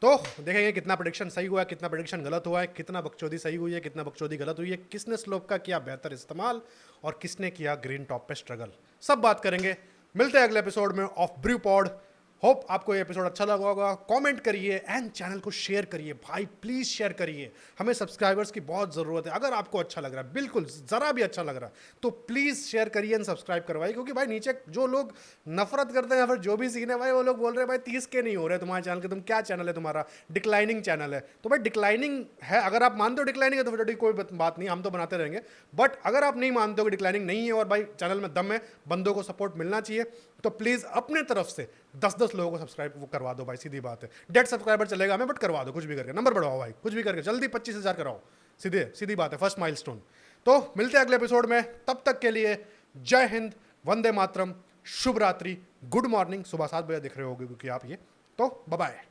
Speaker 1: तो देखेंगे कितना प्रेडिक्शन सही हुआ है, कितना प्रेडिक्शन गलत हुआ है, कितना बकचोदी सही हुई है, कितना बकचोदी गलत हुई है, किसने स्लोप का किया बेहतर इस्तेमाल और किसने किया ग्रीन टॉप पे स्ट्रगल, सब बात करेंगे। मिलते हैं अगले एपिसोड में ऑफ ब्रू पॉड। होप आपको ये एपिसोड अच्छा लगा होगा। कमेंट करिए एंड चैनल को शेयर करिए भाई, प्लीज़ शेयर करिए, हमें सब्सक्राइबर्स की बहुत ज़रूरत है। अगर आपको अच्छा लग रहा है, बिल्कुल ज़रा भी अच्छा लग रहा है, तो प्लीज़ शेयर करिए एंड सब्सक्राइब करवाइए। क्योंकि भाई नीचे जो लोग नफरत करते हैं या फिर जो भी सीन है भाई, वो लोग बोल रहे हैं भाई 30 के नहीं हो रहे तुम्हारे चैनल के, तुम क्या चैनल है तुम्हारा, डिक्लाइनिंग चैनल है। तो भाई डिक्लाइनिंग है, अगर आप मानते हो डिक्लाइनिंग है तो फिर कोई बात नहीं, हम तो बनाते रहेंगे। बट अगर आप नहीं मानते हो कि डिक्लाइनिंग नहीं है और भाई चैनल में दम है, बंदों को सपोर्ट मिलना चाहिए, तो प्लीज़ अपने तरफ से 10-10 लोगों को सब्सक्राइब वो करवा दो भाई, सीधी बात है। डेढ़ सब्सक्राइबर चलेगा हमें, बट करवा दो कुछ भी करके, नंबर बढ़ाओ भाई, कुछ भी करके जल्दी 25,000 कराओ, सीधे सीधी बात है, फर्स्ट माइलस्टोन। तो मिलते हैं अगले एपिसोड में, तब तक के लिए जय हिंद, वंदे मातरम, शुभ रात्रि, गुड मॉर्निंग। सुबह 7 बजे दिख रहे होगे क्योंकि आप ये, तो बाय बाय।